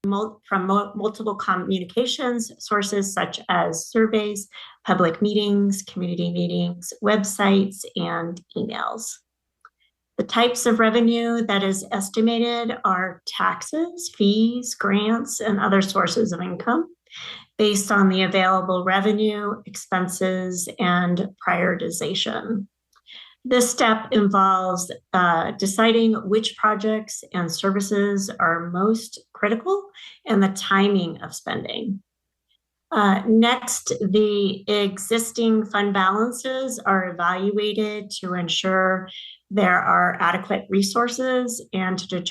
multiple communications sources such as surveys, public meetings, community meetings, websites, and emails. The types of revenue that is estimated are taxes, fees, grants, and other sources of income based on the available revenue, expenses, and prioritization. This step involves deciding which projects and services are most critical and the timing of spending. Next, the existing fund balances are evaluated to ensure there are adequate resources and to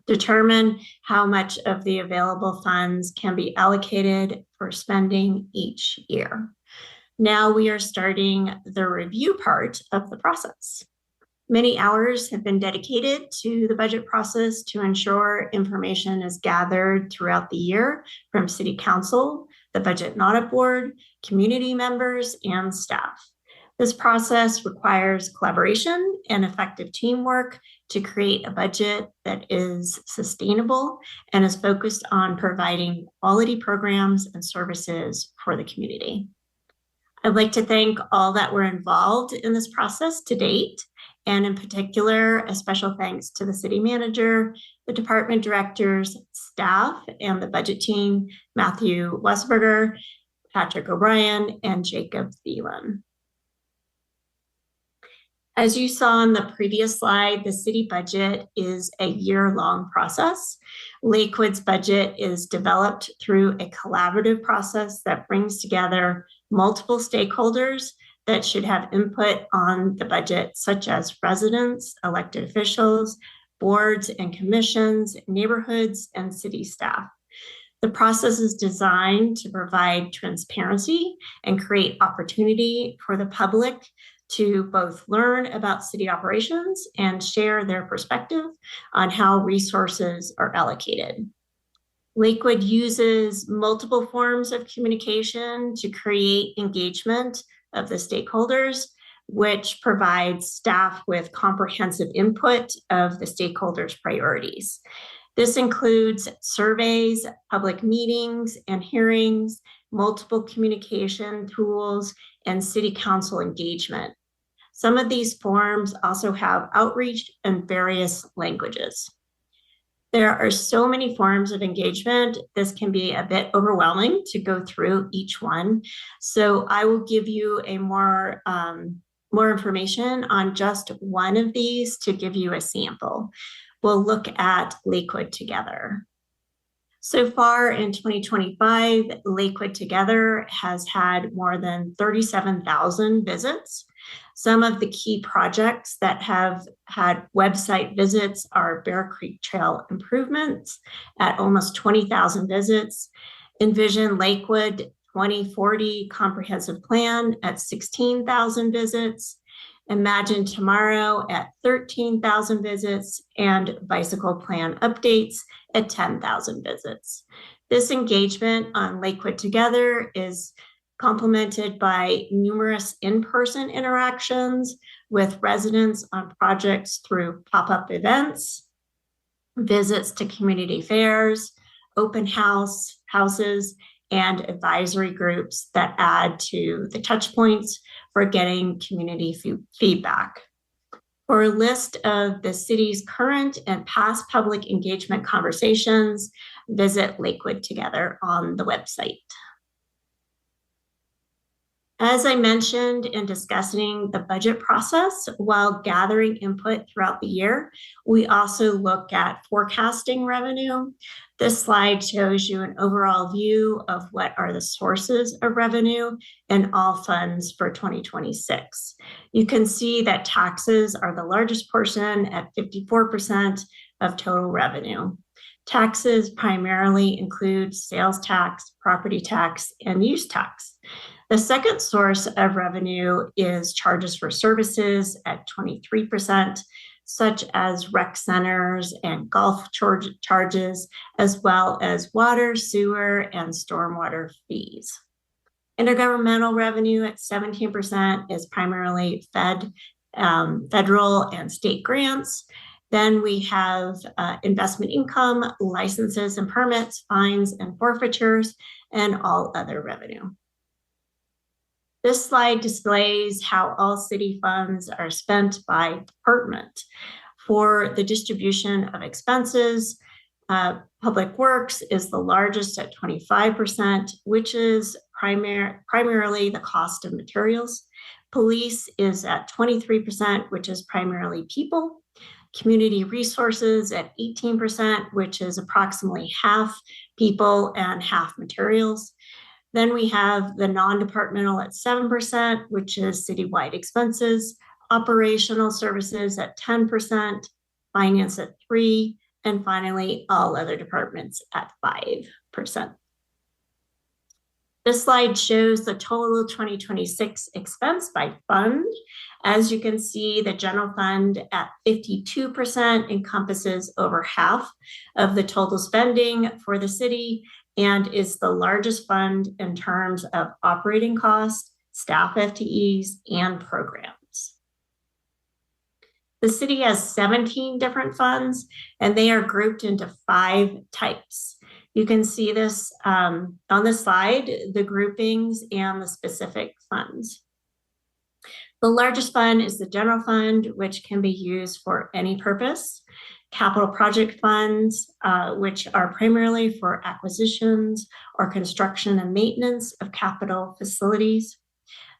determine how much of the available funds can be allocated for spending each year. Now we are starting the review part of the process. Many hours have been dedicated to the budget process to ensure information is gathered throughout the year from City Council, the Budget and Audit Board, community members, and staff. This process requires collaboration and effective teamwork to create a budget that is sustainable and is focused on providing quality programs and services for the community. I'd like to thank all that were involved in this process to date, and in particular, a special thanks to the city manager, the department directors, staff, and the budget team, Matthew Westberger, Patrick O'Brien, and Jacob Thielen. As you saw on the previous slide, the city budget is a year-long process. Lakewood's budget is developed through a collaborative process that brings together multiple stakeholders that should have input on the budget, such as residents, elected officials, boards and commissions, neighborhoods, and city staff. The process is designed to provide transparency and create opportunity for the public to both learn about city operations and share their perspective on how resources are allocated. Lakewood uses multiple forms of communication to create engagement of the stakeholders, which provides staff with comprehensive input of the stakeholders' priorities. This includes surveys, public meetings and hearings, multiple communication tools, and city council engagement. Some of these forms also have outreach in various languages. There are so many forms of engagement, this can be a bit overwhelming to go through each one. So I will give you a more information on just one of these to give you a sample. We'll look at Lakewood Together. So far in 2025, Lakewood Together has had more than 37,000 visits. Some of the key projects that have had website visits are Bear Creek Trail improvements at almost 20,000 visits, Envision Lakewood 2040 comprehensive plan at 16,000 visits, Imagine Tomorrow at 13,000 visits, and bicycle plan updates at 10,000 visits. This engagement on Lakewood Together is complemented by numerous in-person interactions with residents on projects through pop-up events, visits to community fairs, open houses, and advisory groups that add to the touch points for getting community feedback. For a list of the city's current and past public engagement conversations, visit Lakewood Together on the website. As I mentioned in discussing the budget process, while gathering input throughout the year, we also look at forecasting revenue. This slide shows you an overall view of what are the sources of revenue in all funds for 2026. You can see that taxes are the largest portion at 54% of total revenue. Taxes primarily include sales tax, property tax, and use tax. The second source of revenue is charges for services at 23%, such as rec centers and golf charges, as well as water, sewer, and stormwater fees. Intergovernmental revenue at 17% is primarily federal and state grants, Then we have investment income, licenses and permits, fines and forfeitures, and all other revenue. This slide displays how all city funds are spent by department. For the distribution of expenses, Public Works is the largest at 25%, which is primarily the cost of materials. Police is at 23%, which is primarily people. Community resources at 18%, which is approximately half people and half materials. Then we have the non-departmental at 7%, which is citywide expenses, operational services at 10%, finance at 3%, and finally, all other departments at 5%. This slide shows the total 2026 expense by fund. As you can see, the general fund at 52% encompasses over half of the total spending for the city and is the largest fund in terms of operating costs, staff FTEs, and programs. The city has 17 different funds, and they are grouped into 5 types. You can see this on the slide, the groupings and the specific funds. The largest fund is the general fund, which can be used for any purpose. Capital project funds, which are primarily for acquisitions or construction and maintenance of capital facilities.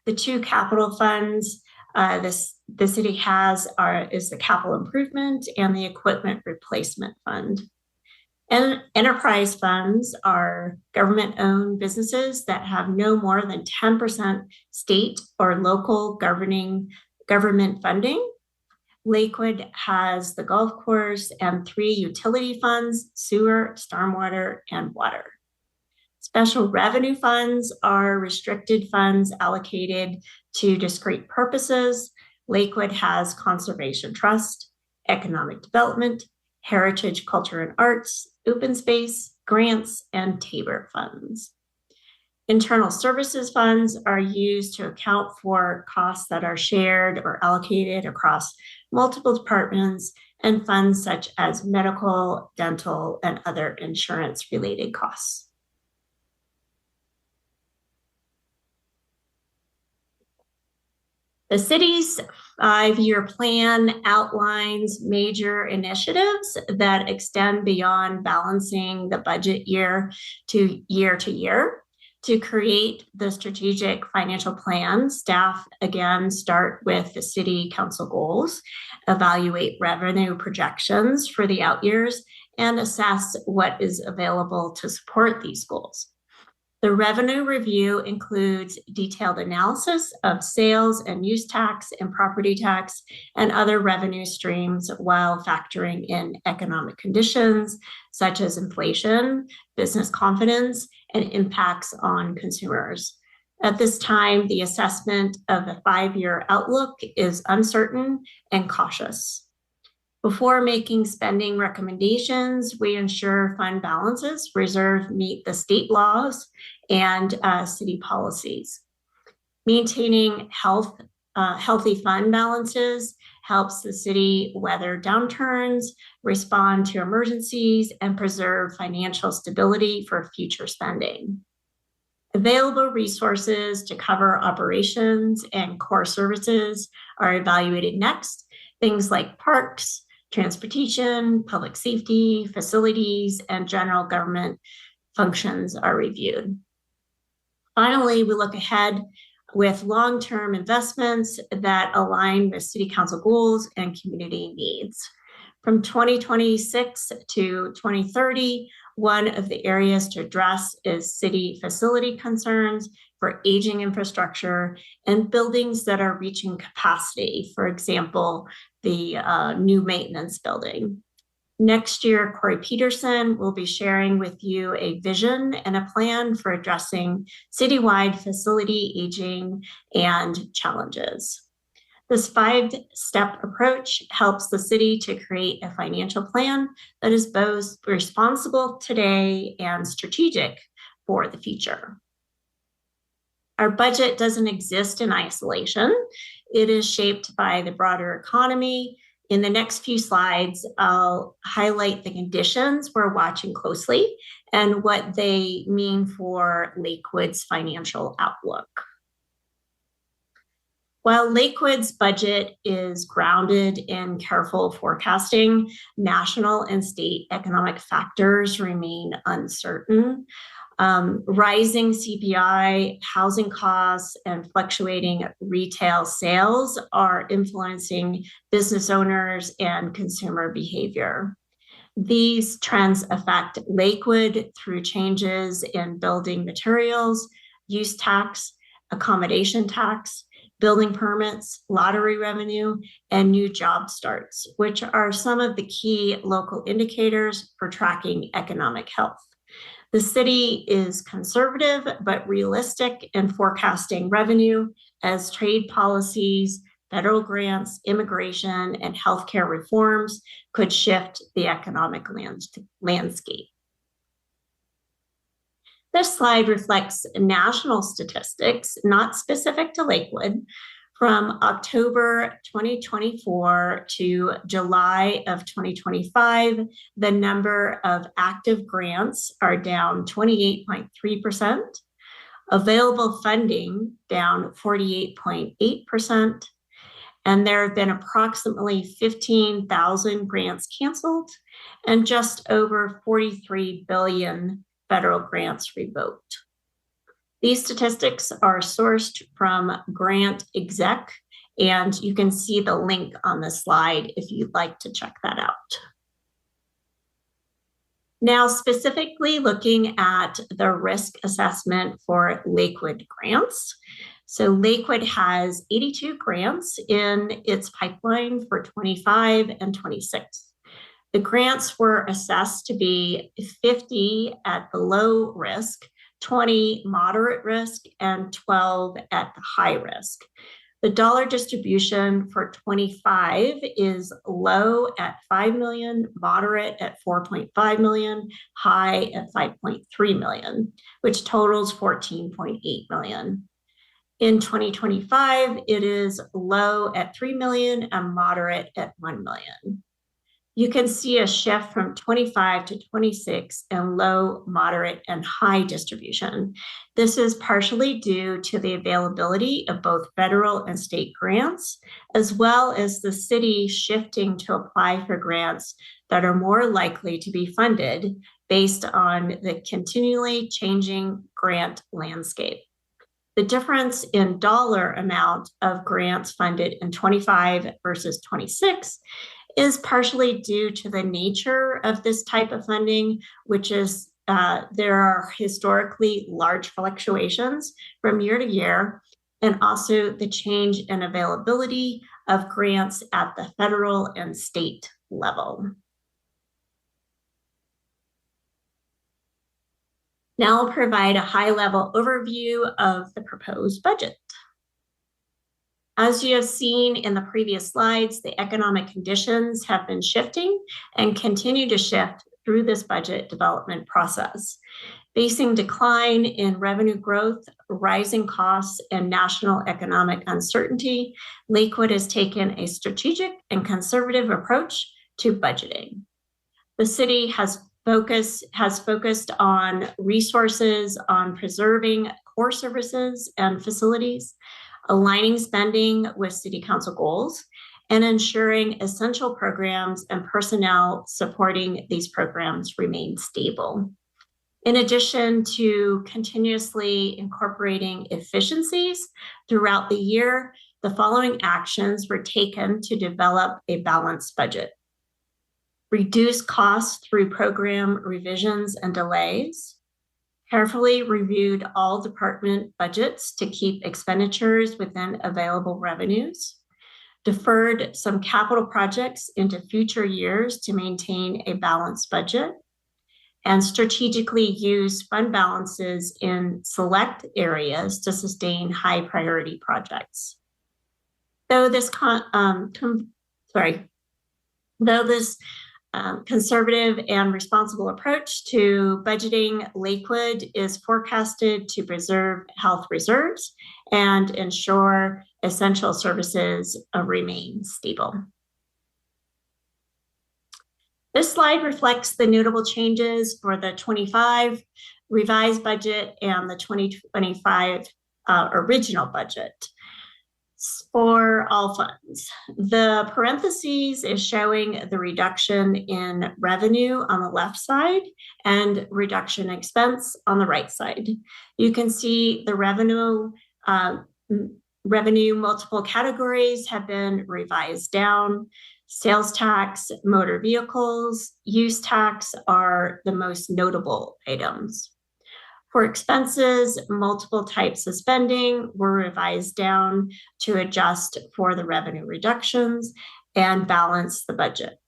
The 2 capital funds the city has is the capital improvement and the equipment replacement fund. And enterprise funds are government-owned businesses that have no more than 10% state or local government funding. Lakewood has the golf course and 3 utility funds: sewer, stormwater, and water. Special revenue funds are restricted funds allocated to discrete purposes. Lakewood has Conservation Trust, Economic Development, Heritage, Culture and Arts, Open Space, Grants, and Tabor funds. Internal services funds are used to account for costs that are shared or allocated across multiple departments, and funds such as medical, dental, and other insurance-related costs. The city's 5-year plan outlines major initiatives that extend beyond balancing the budget year to year. To create the strategic financial plan, staff again start with the city council goals, evaluate revenue projections for the out years, and assess what is available to support these goals. The revenue review includes detailed analysis of sales and use tax and property tax and other revenue streams while factoring in economic conditions such as inflation, business confidence, and impacts on consumers. At this time, the assessment of the 5-year outlook is uncertain and cautious. Before making spending recommendations, we ensure fund balances reserve meet the state laws and city policies. Maintaining healthy fund balances helps the city weather downturns, respond to emergencies, and preserve financial stability for future spending. Available resources to cover operations and core services are evaluated next. Things like parks, transportation, public safety, facilities, and general government functions are reviewed. Finally, we look ahead with long-term investments that align with city council goals and community needs. From 2026 to 2030, one of the areas to address is city facility concerns for aging infrastructure and buildings that are reaching capacity. For example, the new maintenance building. Next year, Corey Peterson will be sharing with you a vision and a plan for addressing citywide facility aging and challenges. This 5-step approach helps the city to create a financial plan that is both responsible today and strategic for the future. Our budget doesn't exist in isolation. It is shaped by the broader economy, In the next few slides, I'll highlight the conditions we're watching closely and what they mean for Lakewood's financial outlook. While Lakewood's budget is grounded in careful forecasting, national and state economic factors remain uncertain. Rising CPI, housing costs, and fluctuating retail sales are influencing business owners and consumer behavior. These trends affect Lakewood through changes in building materials, use tax, accommodation tax, building permits, lottery revenue, and new job starts, which are some of the key local indicators for tracking economic health. The city is conservative but realistic in forecasting revenue as trade policies, federal grants, immigration, and healthcare reforms could shift the economic landscape. This slide reflects national statistics, not specific to Lakewood, from October 2024 to July of 2025. The number of active grants are down 28.3%, available funding down 48.8%, and there have been approximately 15,000 grants canceled and just over 43 billion federal grants revoked. These statistics are sourced from Grant Exec, and you can see the link on the slide if you'd like to check that out. Now, specifically looking at the risk assessment for Lakewood grants. So Lakewood has 82 grants in its pipeline for 25 and 26. The grants were assessed to be 50 at the low risk, 20 moderate risk, and 12 at the high risk. The dollar distribution for 25 is low at 5 million, moderate at 4.5 million, high at 5.3 million, which totals 14.8 million. In 2025, it is low at 3 million and moderate at 1 million. You can see a shift from 25 to 26 in low, moderate, and high distribution. This is partially due to the availability of both federal and state grants, as well as the city shifting to apply for grants that are more likely to be funded based on the continually changing grant landscape. The difference in dollar amount of grants funded in 25 versus 26 is partially due to the nature of this type of funding, which is there are historically large fluctuations from year to year, and also the change in availability of grants at the federal and state level. Now I'll provide a high-level overview of the proposed budget. As you have seen in the previous slides, the economic conditions have been shifting and continue to shift through this budget development process. Facing decline in revenue growth, rising costs, and national economic uncertainty, Lakewood has taken a strategic and conservative approach to budgeting. The city has focused on resources on preserving core services and facilities, aligning spending with city council goals, and ensuring essential programs and personnel supporting these programs remain stable. In addition to continuously incorporating efficiencies throughout the year, the following actions were taken to develop a balanced budget. Reduce costs through program revisions and delays, carefully reviewed all department budgets to keep expenditures within available revenues, deferred some capital projects into future years to maintain a balanced budget, and strategically used fund balances in select areas to sustain high priority projects. Though this conservative and responsible approach to budgeting, Lakewood is forecasted to preserve health reserves and ensure essential services remain stable. This slide reflects the notable changes for the 25 revised budget and the 2025 original budget for all funds. The parentheses is showing the reduction in revenue on the left side and reduction expense on the right side. You can see the revenue multiple categories have been revised down. Sales tax, motor vehicles, use tax are the most notable items. For expenses, multiple types of spending were revised down to adjust for the revenue reductions and balance the budget.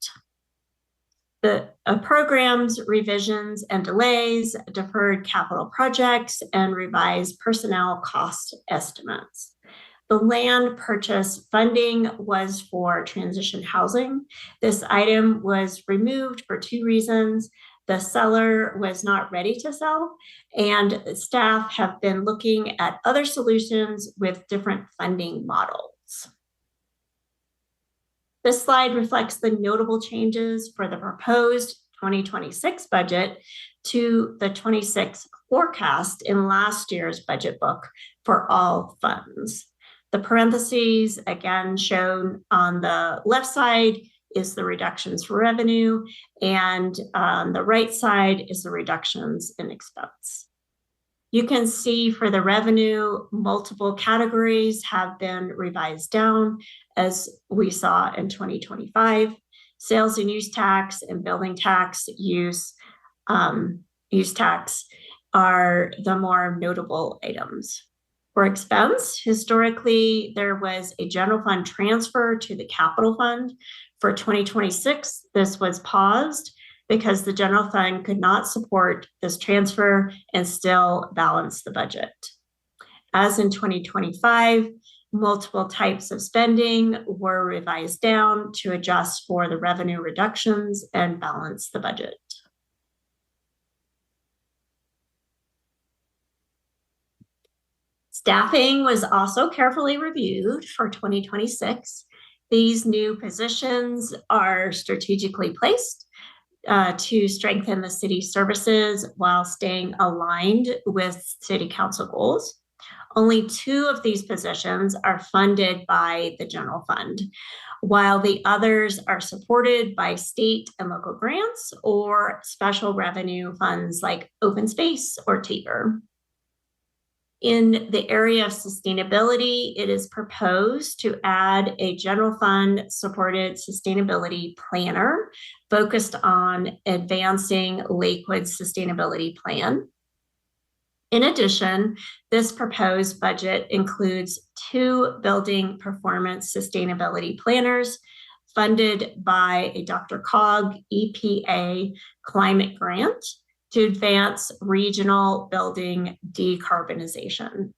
The programs, revisions, and delays, deferred capital projects, and revised personnel cost estimates. The land purchase funding was for transition housing. This item was removed for two reasons. The seller was not ready to sell, and staff have been looking at other solutions with different funding models. This slide reflects the notable changes for the proposed 2026 budget to the 26 forecast in last year's budget book for all funds. The parentheses, again shown on the left side, is the reductions for revenue, and on the right side is the reductions in expense. You can see for the revenue, multiple categories have been revised down, as we saw in 2025. Sales and use tax and building tax use tax are the more notable items. For expense, historically, there was a general fund transfer to the capital fund. For 2026, this was paused because the general fund could not support this transfer and still balance the budget. As in 2025, multiple types of spending were revised down to adjust for the revenue reductions and balance the budget. Staffing was also carefully reviewed for 2026. These new positions are strategically placed to strengthen the city services while staying aligned with city council goals. Only 2 of these positions are funded by the general fund, while the others are supported by state and local grants or special revenue funds like open space or TABOR. In the area of sustainability, it is proposed to add a general fund supported sustainability planner focused on advancing Lakewood's sustainability plan. In addition, this proposed budget includes 2 building performance sustainability planners funded by a Dr. Cog EPA climate grant to advance regional building decarbonization.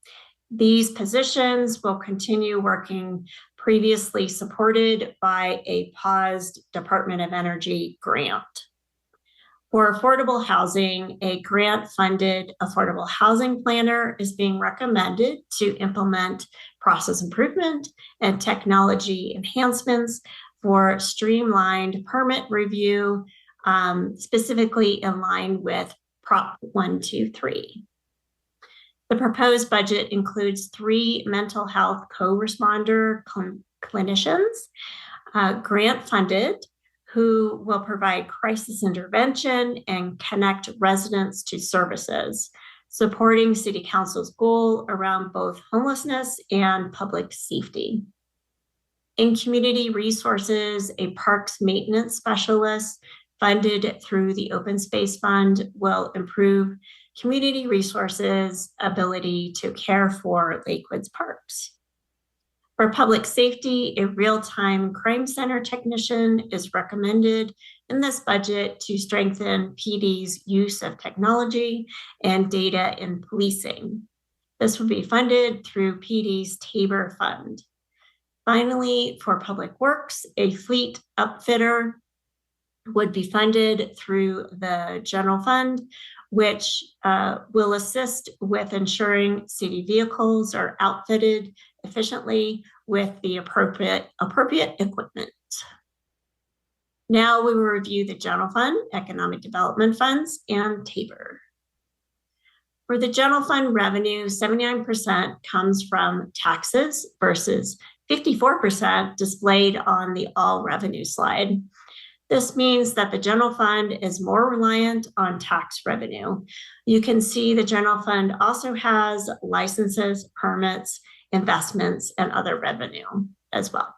These positions will continue working previously supported by a paused Department of Energy grant. For affordable housing, a grant-funded affordable housing planner is being recommended to implement process improvement and technology enhancements for streamlined permit review, specifically in line with Prop 123. The proposed budget includes 3 mental health co-responder clinicians, grant-funded, who will provide crisis intervention and connect residents to services, supporting City Council's goal around both homelessness and public safety. In community resources, a parks maintenance specialist funded through the Open Space Fund will improve community resources' ability to care for Lakewood's parks. For public safety, a real-time crime center technician is recommended in this budget to strengthen PD's use of technology and data in policing. This will be funded through PD's TABOR fund. Finally, for public works, a fleet upfitter would be funded through the general fund, which will assist with ensuring city vehicles are outfitted efficiently with the appropriate equipment. Now we will review the general fund, economic development funds, and TABOR. For the general fund revenue, 79% comes from taxes versus 54% displayed on the all revenue slide. This means that the general fund is more reliant on tax revenue. You can see the general fund also has licenses, permits, investments, and other revenue as well.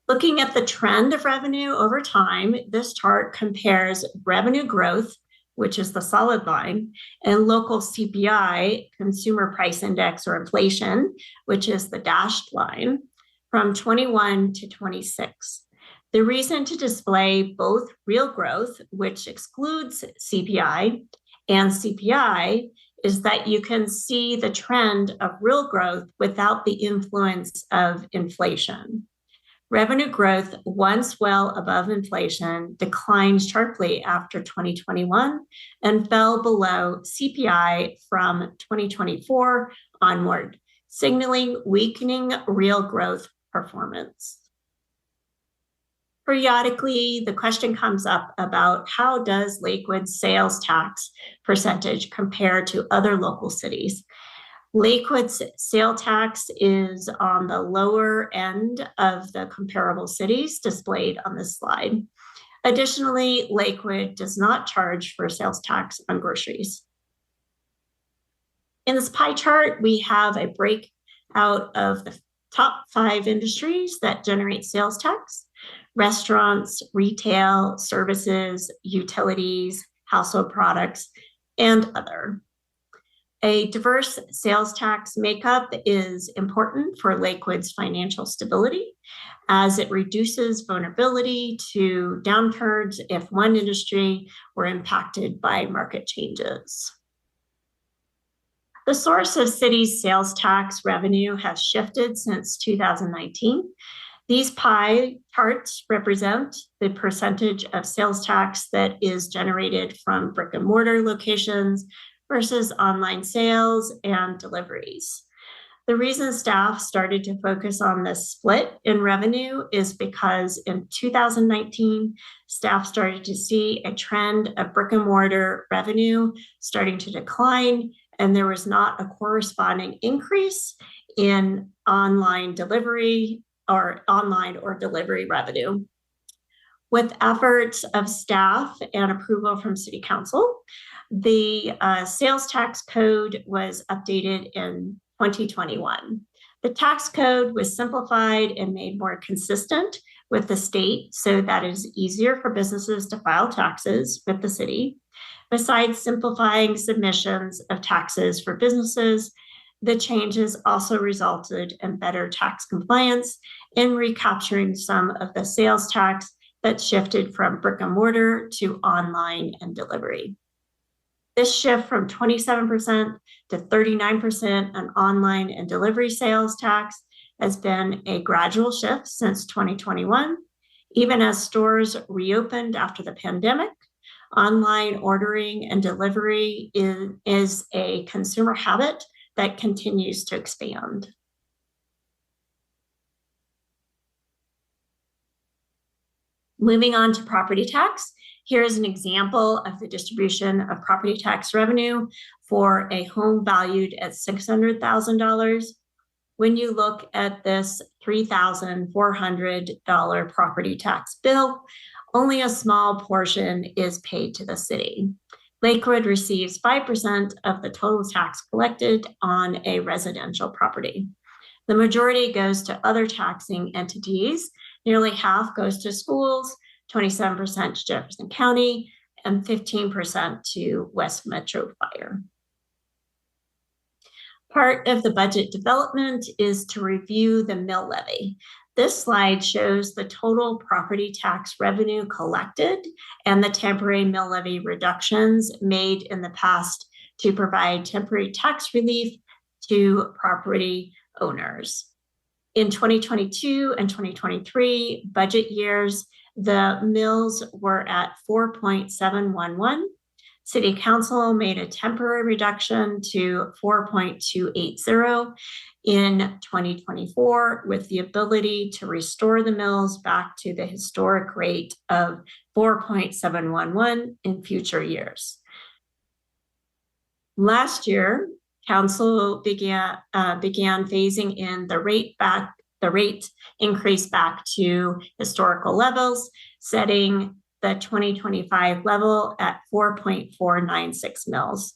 Looking at the trend of revenue over time, this chart compares revenue growth, which is the solid line, and local CPI, consumer price index or inflation, which is the dashed line, from 21 to 26. The reason to display both real growth, which excludes CPI, and CPI is that you can see the trend of real growth without the influence of inflation. Revenue growth, once well above inflation, declined sharply after 2021 and fell below CPI from 2024 onward, signaling weakening real growth performance. Periodically, the question comes up about how does Lakewood's sales tax percentage compare to other local cities? Lakewood's sales tax is on the lower end of the comparable cities displayed on this slide. Additionally, Lakewood does not charge for sales tax on groceries. In this pie chart, we have a breakout of the top 5 industries that generate sales tax: restaurants, retail, services, utilities, household products, and other. A diverse sales tax makeup is important for Lakewood's financial stability, as it reduces vulnerability to downturns if one industry were impacted by market changes. The source of cities' sales tax revenue has shifted since 2019. These pie charts represent the percentage of sales tax that is generated from brick and mortar locations versus online sales and deliveries. The reason staff started to focus on this split in revenue is because in 2019, staff started to see a trend of brick and mortar revenue starting to decline, and there was not a corresponding increase in online delivery or delivery revenue. With efforts of staff and approval from City Council, the sales tax code was updated in 2021. The tax code was simplified and made more consistent with the state so that it is easier for businesses to file taxes with the city. Besides simplifying submissions of taxes for businesses, the changes also resulted in better tax compliance in recapturing some of the sales tax that shifted from brick and mortar to online and delivery. This shift from 27% to 39% on online and delivery sales tax has been a gradual shift since 2021. Even as stores reopened after the pandemic, online ordering and delivery is a consumer habit that continues to expand. Moving on to property tax, here's an example of the distribution of property tax revenue for a home valued at $600,000. When you look at this $3,400 property tax bill, only a small portion is paid to the city. Lakewood receives 5% of the total tax collected on a residential property. The majority goes to other taxing entities. Nearly half goes to schools, 27% to Jefferson County, and 15% to West Metro Fire. Part of the budget development is to review the mill levy. This slide shows the total property tax revenue collected and the temporary mill levy reductions made in the past to provide temporary tax relief to property owners. In 2022 and 2023 budget years, the mills were at 4.711, City Council made a temporary reduction to 4.280 in 2024 with the ability to restore the mills back to the historic rate of 4.711 in future years. Last year, Council began phasing in the rate increase back to historical levels, setting the 2025 level at 4.496 mils.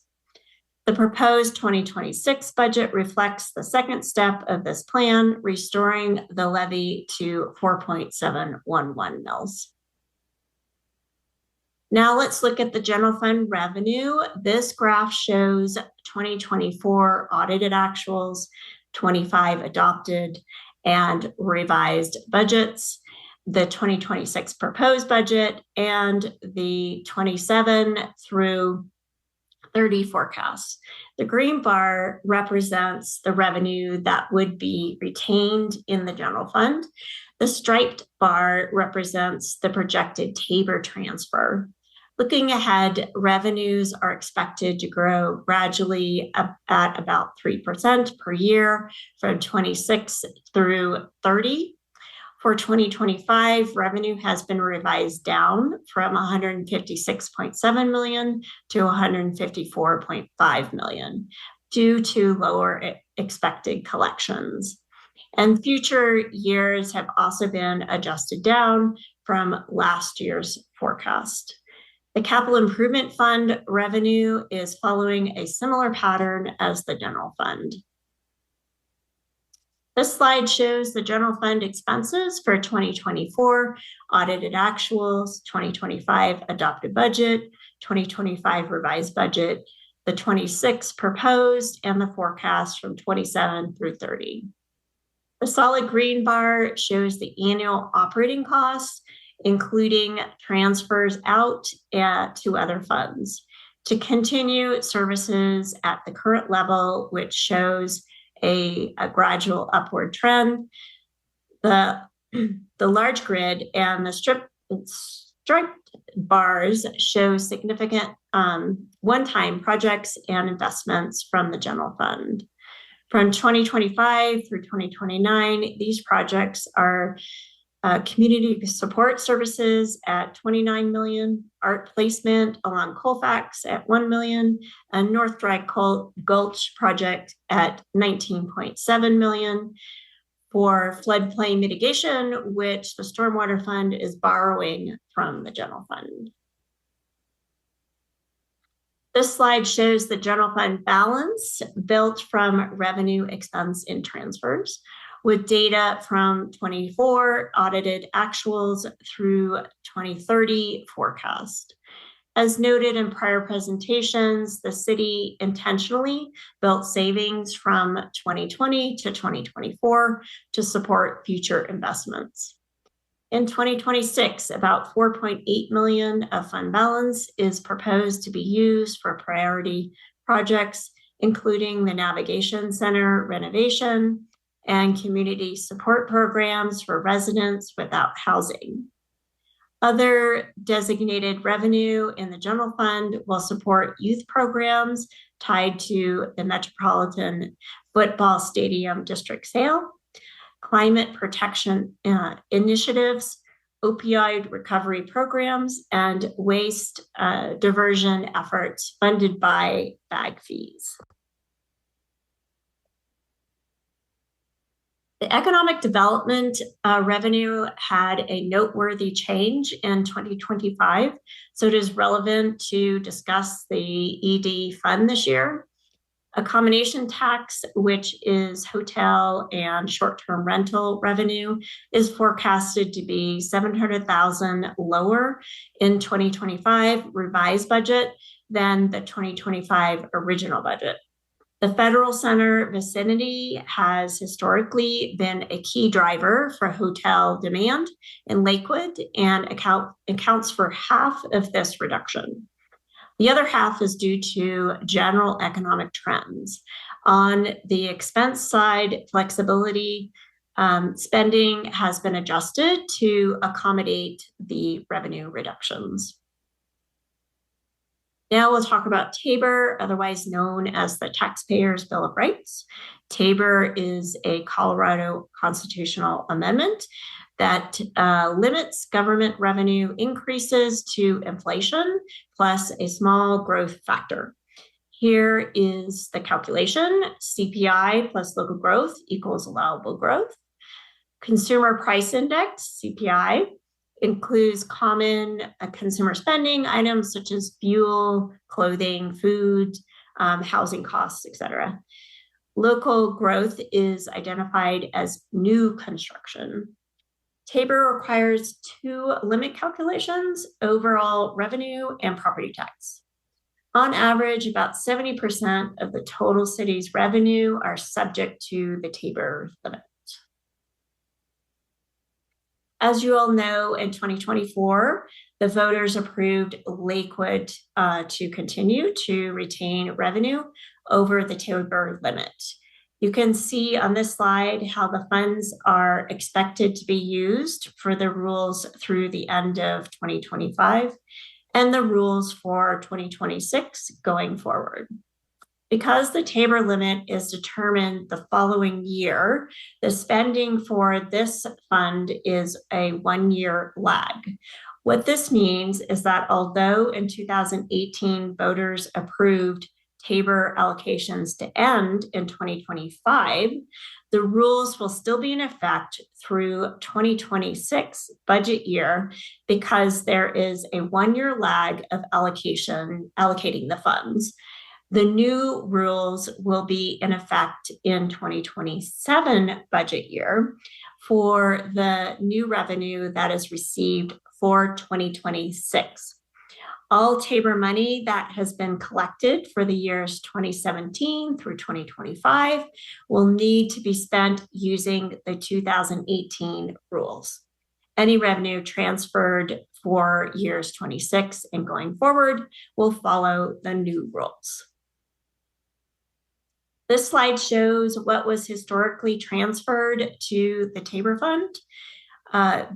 The proposed 2026 budget reflects the second step of this plan, restoring the levy to 4.711 mils. Now let's look at the general fund revenue. This graph shows 2024 audited actuals, 25 adopted and revised budgets, the 2026 proposed budget, and the 27 through 30 forecasts. The green bar represents the revenue that would be retained in the general fund. The striped bar represents the projected Tabor transfer. Looking ahead, revenues are expected to grow gradually at about 3% per year from 26 through 30. For 2025, revenue has been revised down from 156.7 million to 154.5 million due to lower expected collections. And future years have also been adjusted down from last year's forecast. The Capital Improvement Fund revenue is following a similar pattern as the general fund. This slide shows the general fund expenses for 2024, audited actuals, 2025 adopted budget, 2025 revised budget, the 26 proposed, and the forecast from 27 through 30. The solid green bar shows the annual operating costs, including transfers out to other funds, to continue services at the current level, which shows a gradual upward trend. The large grid and the striped bars show significant one-time projects and investments from the general fund. From 2025 through 2029, these projects are community support services at 29 million, art placement along Colfax at 1 million, and North Dry Gulch project at 19.7 million. For floodplain mitigation, which the Stormwater Fund is borrowing from the general fund. This slide shows the general fund balance built from revenue, expense, and transfers, with data from 24 audited actuals through 2030 forecast. As noted in prior presentations, the city intentionally built savings from 2020 to 2024 to support future investments. In 2026, about 4.8 million of fund balance is proposed to be used for priority projects, including the Navigation Center renovation, and community support programs for residents without housing. Other designated revenue in the general fund will support youth programs tied to the Metropolitan Football Stadium district sale, climate protection initiatives, opioid recovery programs, and waste diversion efforts funded by bag fees. The economic development revenue had a noteworthy change in 2025, so it is relevant to discuss the ED fund this year. A combination tax, which is hotel and short-term rental revenue, is forecasted to be $700,000 lower in 2025 revised budget than the 2025 original budget. The Federal Center vicinity has historically been a key driver for hotel demand in Lakewood and accounts for half of this reduction. The other half is due to general economic trends. On the expense side, flexibility spending has been adjusted to accommodate the revenue reductions. Now we'll talk about TABOR, otherwise known as the Taxpayers' Bill of Rights. TABOR is a Colorado constitutional amendment that limits government revenue increases to inflation plus a small growth factor. Here is the calculation. CPI plus local growth equals allowable growth. Consumer Price Index, CPI, includes common consumer spending items such as fuel, clothing, food, housing costs, etc. Local growth is identified as new construction. TABOR requires two limit calculations: overall revenue and property tax. On average, about 70% of the total city's revenue are subject to the TABOR limit. As you all know, in 2024, the voters approved Lakewood to continue to retain revenue over the TABOR limit. You can see on this slide how the funds are expected to be used for the rules through the end of 2025 and the rules for 2026 going forward. Because the TABOR limit is determined the following year, the spending for this fund is a one-year lag. What this means is that although in 2018 voters approved TABOR allocations to end in 2025, the rules will still be in effect through 2026 budget year because there is a one-year lag of allocating the funds. The new rules will be in effect in 2027 budget year for the new revenue that is received for 2026. All TABOR money that has been collected for the years 2017 through 2025 will need to be spent using the 2018 rules. Any revenue transferred for years 26 and going forward will follow the new rules. This slide shows what was historically transferred to the TABOR fund.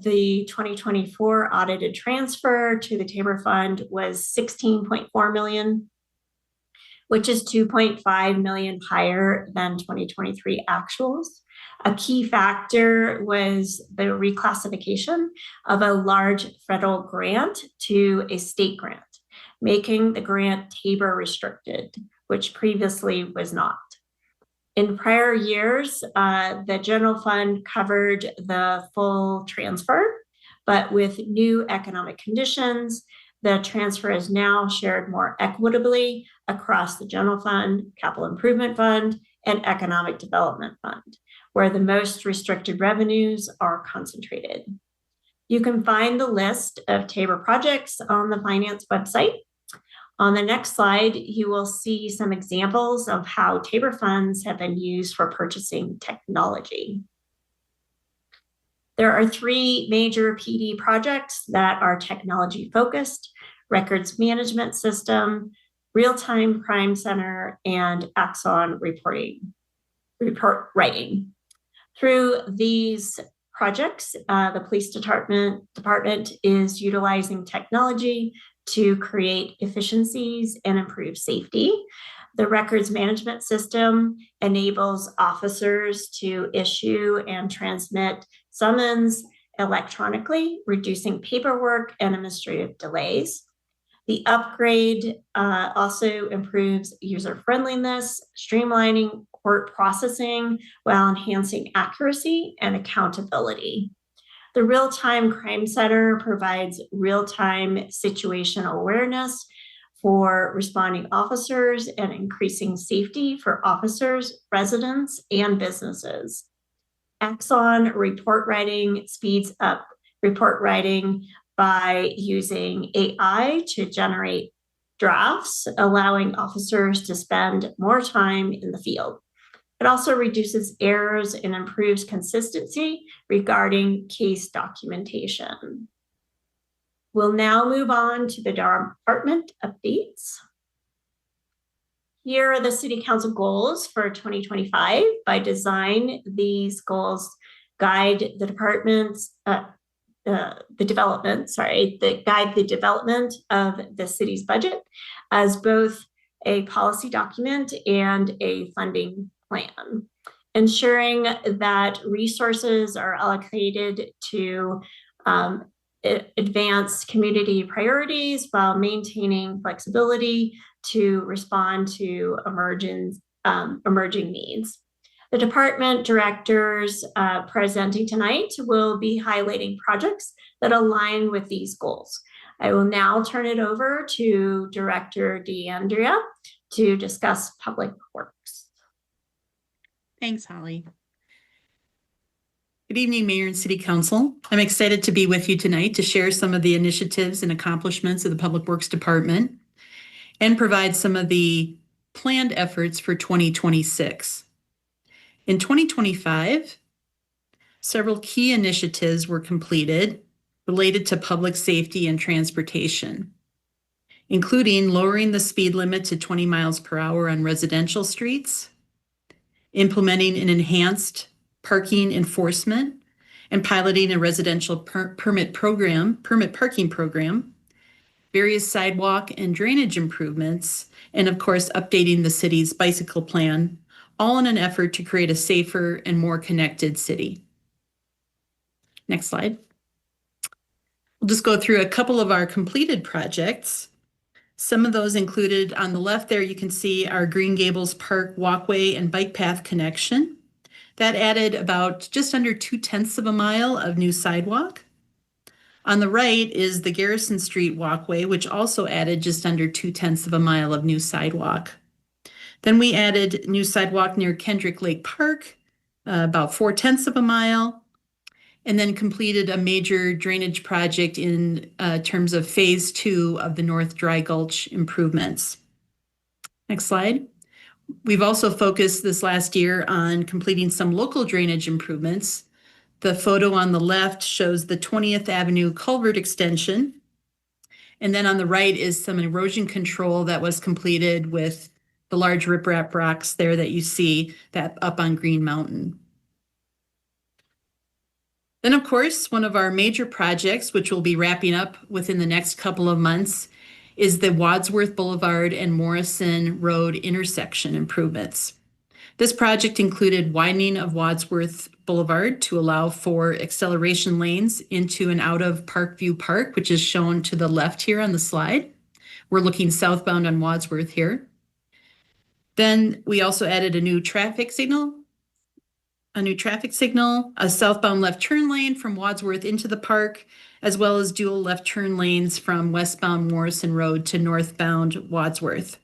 The 2024 audited transfer to the TABOR fund was $16.4 million, which is $2.5 million higher than 2023 actuals. A key factor was the reclassification of a large federal grant to a state grant, making the grant TABOR restricted, which previously was not. In prior years, the general fund covered the full transfer, but with new economic conditions, the transfer is now shared more equitably across the general fund, capital improvement fund, and economic development fund, where the most restricted revenues are concentrated. You can find the list of TABOR projects on the finance website. On the next slide, you will see some examples of how TABOR funds have been used for purchasing technology. There are three major PD projects that are technology focused: records management system, real-time crime center, and Axon report writing. Through these projects, the police department is utilizing technology to create efficiencies and improve safety. The records management system enables officers to issue and transmit summons electronically, reducing paperwork and administrative delays. The upgrade also improves user friendliness, streamlining court processing while enhancing accuracy and accountability. The Real-Time Crime Center provides real-time situational awareness for responding officers and increasing safety for officers, residents, and businesses. Axon report writing speeds up report writing by using AI to generate drafts, allowing officers to spend more time in the field. It also reduces errors and improves consistency regarding case documentation. We'll now move on to the department updates. Here are the City Council goals for 2025. By design, these goals guide the departments, that guide the development of the city's budget as both a policy document and a funding plan, ensuring that resources are allocated to advance community priorities while maintaining flexibility to respond to emerging needs. The department directors presenting tonight will be highlighting projects that align with these goals. I will now turn it over to Director DeAndrea to discuss public works. Thanks, Holly. Good evening, Mayor and City Council. I'm excited to be with you tonight to share some of the initiatives and accomplishments of the Public Works Department and provide some of the planned efforts for 2026. In 2025, several key initiatives were completed related to public safety and transportation, including lowering the speed limit to 20 miles per hour on residential streets, implementing an enhanced parking enforcement, and piloting a residential permit parking program, various sidewalk and drainage improvements, and of course, updating the city's bicycle plan, all in an effort to create a safer and more connected city. Next slide. We'll just go through a couple of our completed projects. Some of those included on the left there, you can see our Green Gables Park walkway and bike path connection. That added about just under 0.2 of a mile of new sidewalk. On the right is the Garrison Street walkway, which also added just under 0.2 of a mile of new sidewalk. Then we added new sidewalk near Kendrick Lake Park, about 0.4 of a mile, and then completed a major drainage project in terms of phase 2 of the North Dry Gulch improvements. Next slide. We've also focused this last year on completing some local drainage improvements. The photo on the left shows the 20th Avenue culvert extension. And then on the right is some erosion control that was completed with the large riprap rocks there that you see that up on Green Mountain. Then, of course, one of our major projects, which will be wrapping up within the next couple of months, is the Wadsworth Boulevard and Morrison Road intersection improvements. This project included widening of Wadsworth Boulevard to allow for acceleration lanes into and out of Parkview Park, which is shown to the left here on the slide. We're looking southbound on Wadsworth here. Then we also added a new traffic signal, a southbound left turn lane from Wadsworth into the park, as well as dual left turn lanes from westbound Morrison Road to northbound Wadsworth,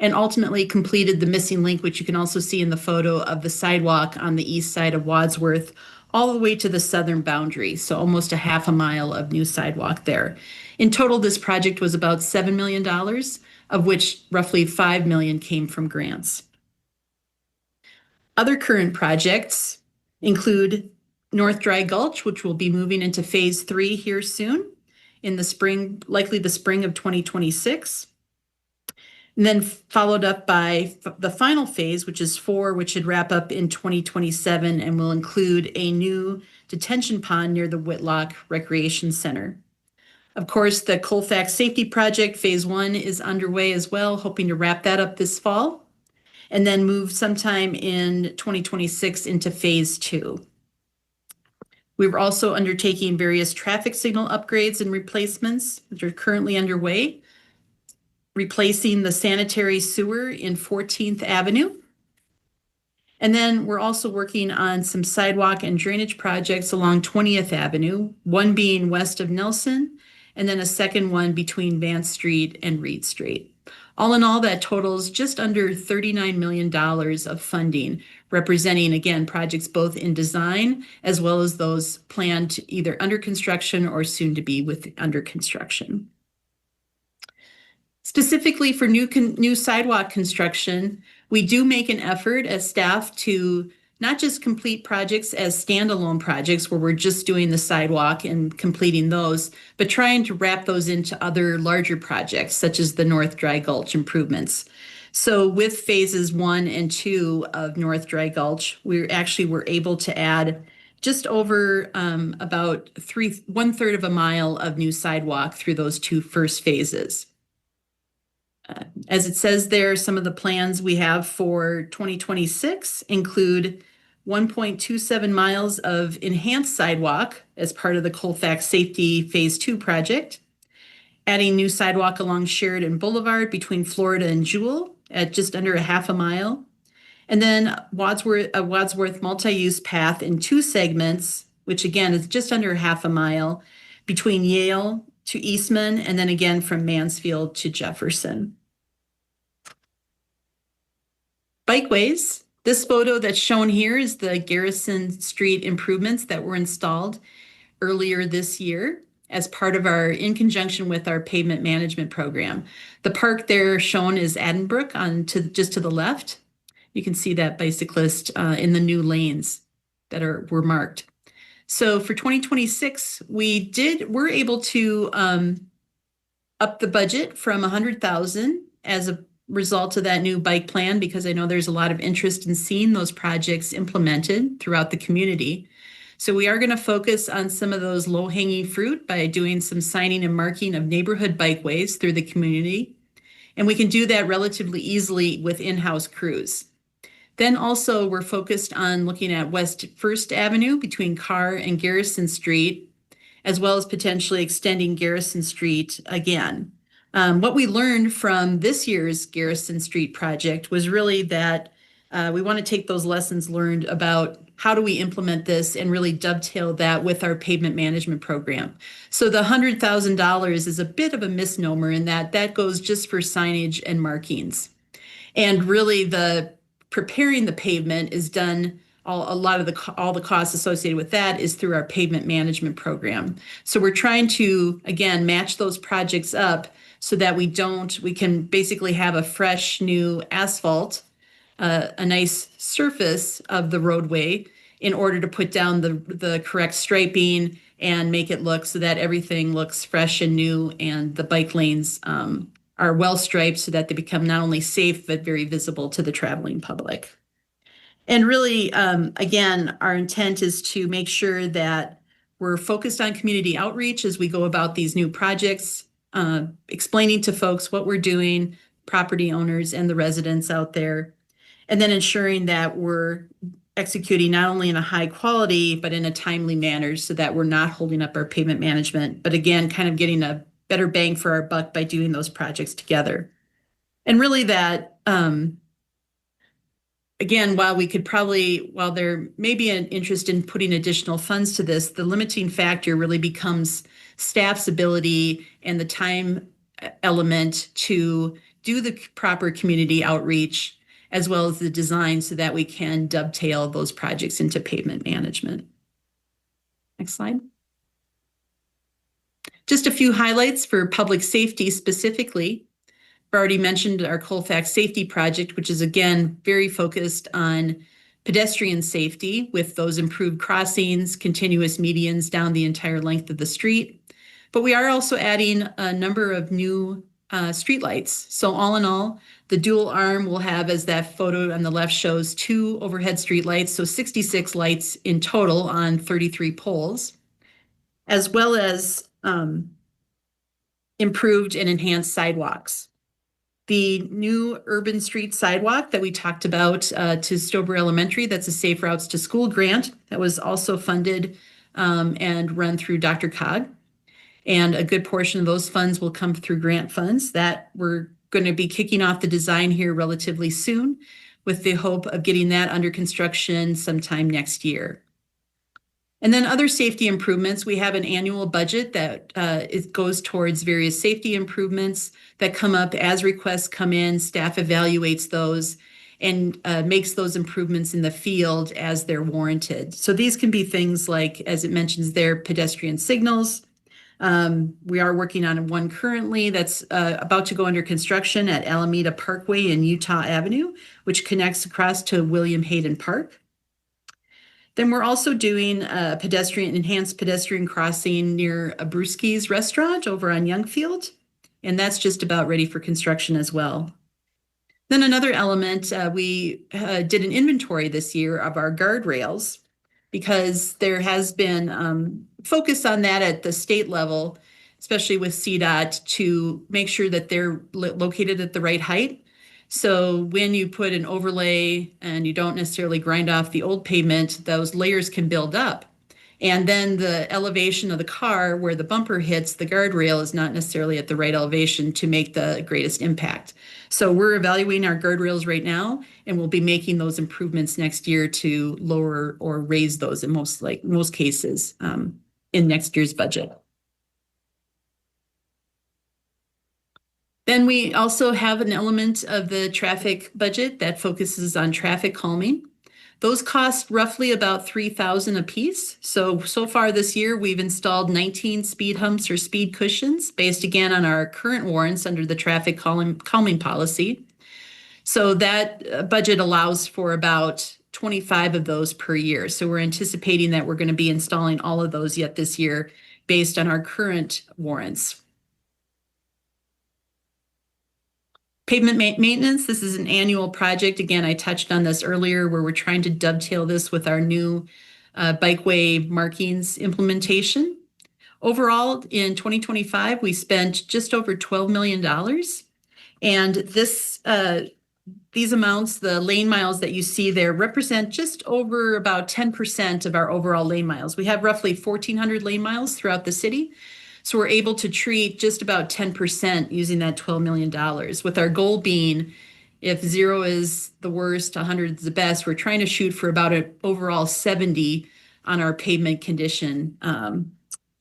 and ultimately completed the missing link, which you can also see in the photo of the sidewalk on the east side of Wadsworth, all the way to the southern boundary, so almost 0.5 mile of new sidewalk there. In total, this project was about $7 million, of which roughly $5 million came from grants. Other current projects include North Dry Gulch, which will be moving into phase 3 here soon in the spring, likely the spring of 2026. And then followed up by the final phase, which is 4, which should wrap up in 2027 and will include a new detention pond near the Whitlock Recreation Center. Of course, the Colfax Safety Project, phase 1, is underway as well, hoping to wrap that up this fall, and then move sometime in 2026 into phase 2. We were also undertaking various traffic signal upgrades and replacements, which are currently underway, replacing the sanitary sewer in 14th Avenue. And then we're also working on some sidewalk and drainage projects along 20th Avenue, one being west of Nelson, and then a second one between Vance Street and Reed Street. All in all, that totals just under $39 million of funding, representing, again, projects both in design as well as those planned either under construction or soon to be under construction. Specifically for new sidewalk construction, we do make an effort as staff to not just complete projects as standalone projects where we're just doing the sidewalk and completing those, but trying to wrap those into other larger projects such as the North Dry Gulch improvements. So with phases 1 and 2 of North Dry Gulch, we actually were able to add just over about 1/3 of a mile of new sidewalk through those two first phases. As it says there, some of the plans we have for 2026 include 1.27 miles of enhanced sidewalk as part of the Colfax Safety Phase 2 project, adding new sidewalk along Sheridan Boulevard between Florida and Jewel at just under a half a mile, and then Wadsworth multi-use path in two segments, which again is just under half a mile between Yale to Eastman, and then again from Mansfield to Jefferson. Bikeways. This photo that's shown here is the Garrison Street improvements that were installed earlier this year as part of in conjunction with our pavement management program. The park there shown is Addenbrook just to the left. You can see that bicyclist in the new lanes that were marked. So for 2026, we're able to up the budget from 100,000 as a result of that new bike plan, because I know there's a lot of interest in seeing those projects implemented throughout the community. So we are going to focus on some of those low-hanging fruit by doing some signing and marking of neighborhood bikeways through the community. And we can do that relatively easily with in-house crews. Then also we're focused on looking at West First Avenue between Carr and Garrison Street, as well as potentially extending Garrison Street again. What we learned from this year's Garrison Street project was really that we want to take those lessons learned about how do we implement this and really dovetail that with our pavement management program. So the $100,000 is a bit of a misnomer in that goes just for signage and markings. And really the preparing the pavement is done, all the costs associated with that is through our pavement management program. So we're trying to, again, match those projects up so that we can basically have a fresh new asphalt, a nice surface of the roadway in order to put down the correct striping and make it look so that everything looks fresh and new, and the bike lanes are well striped so that they become not only safe but very visible to the traveling public. And really, again, our intent is to make sure that we're focused on community outreach as we go about these new projects, explaining to folks what we're doing, property owners and the residents out there, and then ensuring that we're executing not only in a high quality, but in a timely manner so that we're not holding up our pavement management, but again, kind of getting a better bang for our buck by doing those projects together. And really that, again, while there may be an interest in putting additional funds to this, the limiting factor really becomes staff's ability and the time element to do the proper community outreach, as well as the design so that we can dovetail those projects into pavement management. Next slide. Just a few highlights for public safety specifically. I've already mentioned our Colfax Safety Project, which is again very focused on pedestrian safety with those improved crossings, continuous medians down the entire length of the street. But we are also adding a number of new streetlights. So all in all, the dual arm will have, as that photo on the left shows, 2 overhead streetlights, so 66 lights in total on 33 poles, as well as improved and enhanced sidewalks. The new urban street sidewalk that we talked about to Stober Elementary, that's a Safe Routes to School grant that was also funded and run through DRCOG. And a good portion of those funds will come through grant funds that we're going to be kicking off the design here relatively soon with the hope of getting that under construction sometime next year. And then other safety improvements, we have an annual budget that goes towards various safety improvements that come up as requests come in. Staff evaluates those and makes those improvements in the field as they're warranted. So these can be things like, as it mentions there, pedestrian signals. We are working on one currently that's about to go under construction at Alameda Parkway and Utah Avenue, which connects across to William Hayden Park. Then we're also doing a enhanced pedestrian crossing near a Brewski's restaurant over on Youngfield, and that's just about ready for construction as well. Then another element, we did an inventory this year of our guardrails because there has been focus on that at the state level, especially with CDOT, to make sure that they're located at the right height. So when you put an overlay and you don't necessarily grind off the old pavement, those layers can build up. And then the elevation of the car where the bumper hits the guardrail is not necessarily at the right elevation to make the greatest impact. So we're evaluating our guardrails right now, and we'll be making those improvements next year to lower or raise those in most cases in next year's budget. Then we also have an element of the traffic budget that focuses on traffic calming. Those cost roughly about $3,000 a piece. So far this year, we've installed 19 speed humps or speed cushions based again on our current warrants under the traffic calming policy. So that budget allows for about 25 of those per year. So we're anticipating that we're going to be installing all of those yet this year based on our current warrants. Pavement maintenance, this is an annual project. Again, I touched on this earlier where we're trying to dovetail this with our new bikeway markings implementation. Overall, in 2025, we spent just over $12 million. And these amounts, the lane miles that you see there, represent just over about 10% of our overall lane miles. We have roughly 1,400 lane miles throughout the city. So we're able to treat just about 10% using that $12 million, with our goal being if 0 is the worst, 100 is the best, we're trying to shoot for about an overall 70 on our pavement condition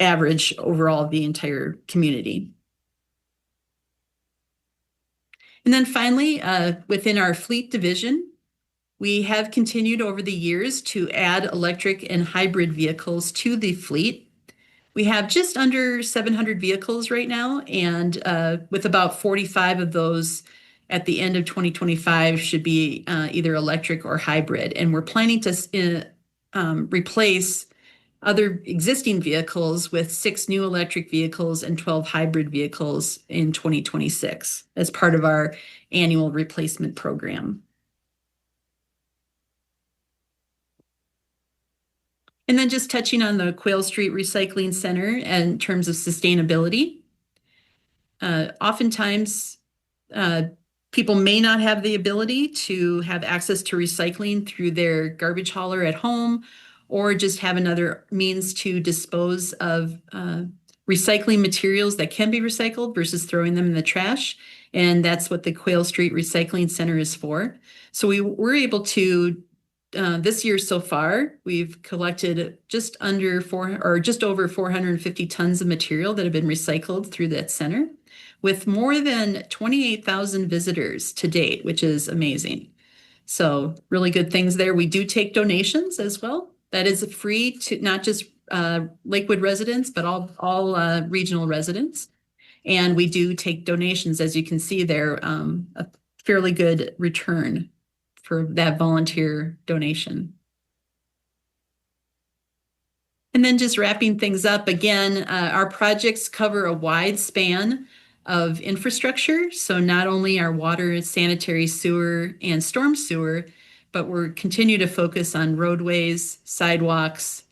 average overall of the entire community. And then finally, within our fleet division, we have continued over the years to add electric and hybrid vehicles to the fleet. We have just under 700 vehicles right now, and with about 45 of those at the end of 2025 should be either electric or hybrid. And we're planning to replace other existing vehicles with 6 new electric vehicles and 12 hybrid vehicles in 2026 as part of our annual replacement program. And then just touching on the Quail Street Recycling Center in terms of sustainability. Oftentimes, people may not have the ability to have access to recycling through their garbage hauler at home, or just have another means to dispose of recycling materials that can be recycled versus throwing them in the trash. And that's what the Quail Street Recycling Center is for. So we were able to this year so far, we've collected just over 450 tons of material that have been recycled through that center, with more than 28,000 visitors to date, which is amazing. So really good things there. We do take donations as well. That is free to not just Lakewood residents, but all regional residents. And we do take donations, as you can see there, a fairly good return for that volunteer donation. And then just wrapping things up again, our projects cover a wide span of infrastructure. So not only our water, sanitary sewer, and storm sewer, but we're continue to focus on roadways, sidewalks,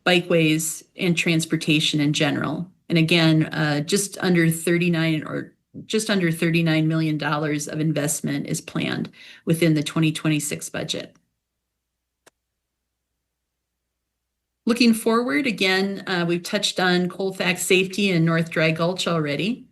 bikeways, and transportation in general. And again, just under $39 million of investment is planned within the 2026 budget. Looking forward, again, we've touched on Colfax Safety and North Dry Gulch already,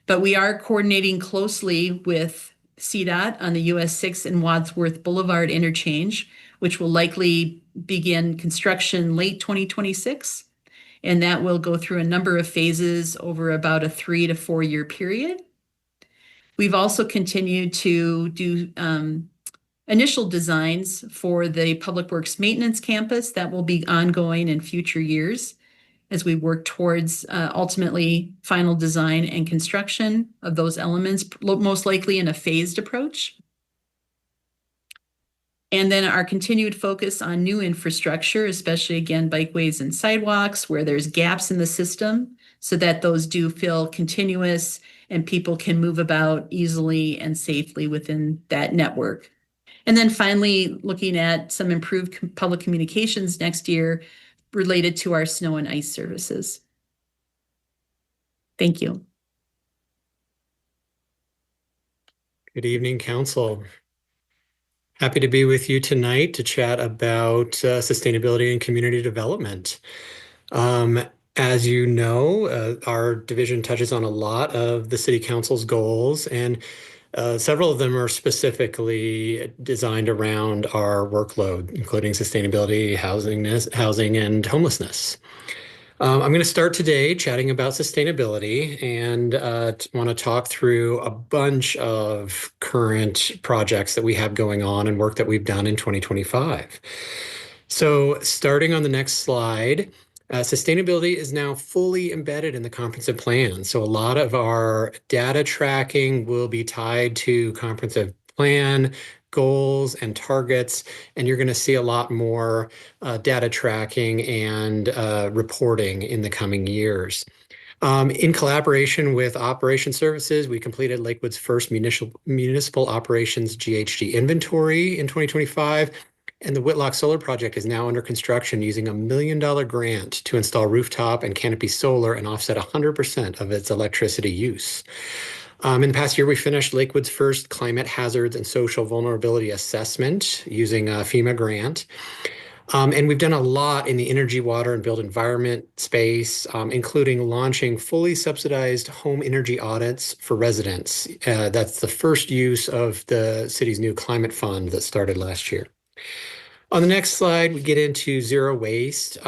but we are coordinating closely with CDOT on the US 6 and Wadsworth Boulevard interchange, which will likely begin construction late 2026. And that will go through a number of phases over about a 3 to 4 year period. We've also continued to do initial designs for the Public Works Maintenance Campus that will be ongoing in future years as we work towards ultimately final design and construction of those elements, most likely in a phased approach. And then our continued focus on new infrastructure, especially again, bikeways and sidewalks where there's gaps in the system so that those do feel continuous and people can move about easily and safely within that network. And then finally, looking at some improved public communications next year related to our snow and ice services. Thank you. Good evening, Council. Happy to be with you tonight to chat about sustainability and community development. As you know, our division touches on a lot of the City Council's goals, and several of them are specifically designed around our workload, including sustainability, housing, and homelessness. I'm going to start today chatting about sustainability and want to talk through a bunch of current projects that we have going on and work that we've done in 2025. So starting on the next slide, sustainability is now fully embedded in the comprehensive plan. So a lot of our data tracking will be tied to comprehensive plan goals and targets, and you're going to see a lot more data tracking and reporting in the coming years. In collaboration with Operation Services, we completed Lakewood's first municipal operations GHG inventory in 2025. And the Whitlock Solar Project is now under construction using a $1 million grant to install rooftop and canopy solar and offset 100% of its electricity use. In the past year, we finished Lakewood's first climate hazards and social vulnerability assessment using a FEMA grant. And we've done a lot in the energy, water, and built environment space, including launching fully subsidized home energy audits for residents. That's the first use of the city's new climate fund that started last year. On the next slide, we get into zero waste.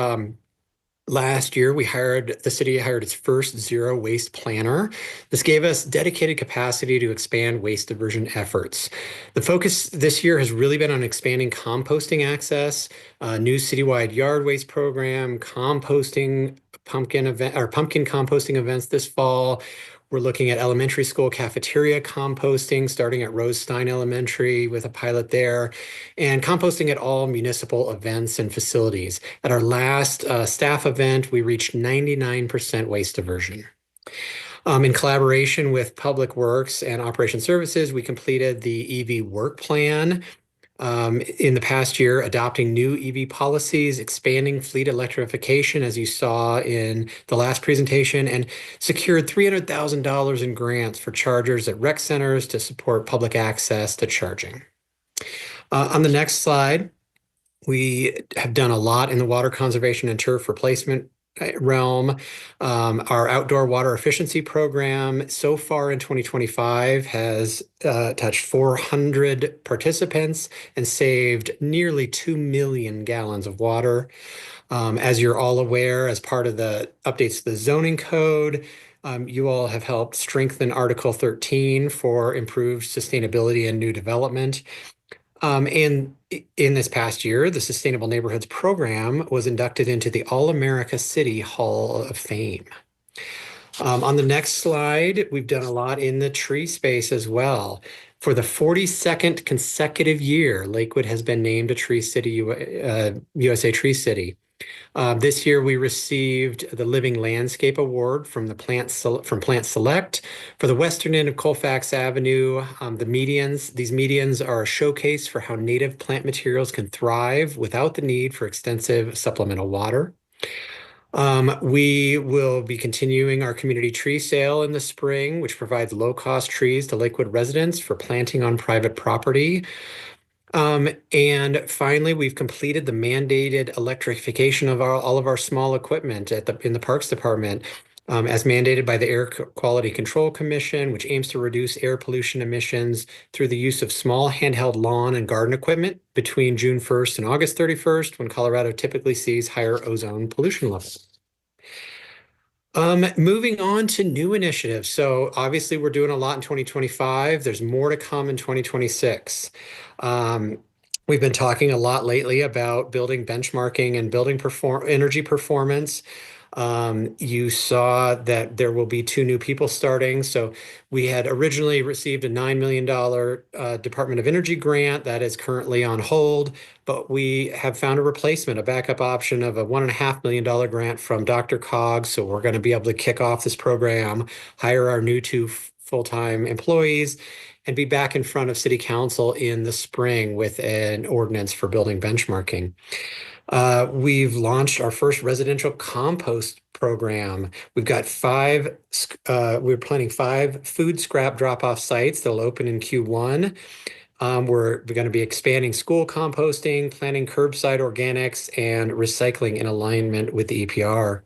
Last year, the city hired its first zero waste planner. This gave us dedicated capacity to expand waste diversion efforts. The focus this year has really been on expanding composting access, new citywide yard waste program, pumpkin composting events this fall. We're looking at elementary school cafeteria composting, starting at Rose Stein Elementary with a pilot there, and composting at all municipal events and facilities. At our last staff event, we reached 99% waste diversion. In collaboration with Public Works and Operation Services, we completed the EV work plan. In the past year, adopting new EV policies, expanding fleet electrification, as you saw in the last presentation, and secured $300,000 in grants for chargers at rec centers to support public access to charging. On the next slide, we have done a lot in the water conservation and turf replacement realm. Our outdoor water efficiency program so far in 2025 has touched 400 participants and saved nearly 2 million gallons of water. As you're all aware, as part of the updates to the zoning code, you all have helped strengthen Article 13 for improved sustainability and new development. And in this past year, the Sustainable Neighborhoods program was inducted into the All-America City Hall of Fame. On the next slide, we've done a lot in the tree space as well. For the 42nd consecutive year, Lakewood has been named a Tree City, USA Tree City. This year, we received the Living Landscape Award from Plant Select for the western end of Colfax Avenue. These medians are a showcase for how native plant materials can thrive without the need for extensive supplemental water. We will be continuing our community tree sale in the spring, which provides low-cost trees to Lakewood residents for planting on private property. And finally, we've completed the mandated electrification of all of our small equipment in the Parks Department, as mandated by the Air Quality Control Commission, which aims to reduce air pollution emissions through the use of small handheld lawn and garden equipment between June 1st and August 31st, when Colorado typically sees higher ozone pollution levels. Moving on to new initiatives. So obviously we're doing a lot in 2025. There's more to come in 2026. We've been talking a lot lately about building benchmarking and building energy performance. You saw that there will be 2 new people starting. So we had originally received a $9 million Department of Energy grant that is currently on hold, but we have found a replacement, a backup option of a $1.5 million grant from Dr. Cog. So we're going to be able to kick off this program, hire our new 2 full-time employees, and be back in front of City Council in the spring with an ordinance for building benchmarking. We've launched our first residential compost program. We've got we're planning 5 food scrap drop-off sites that'll open in Q1. We're going to be expanding school composting, planning curbside organics, and recycling in alignment with the EPR.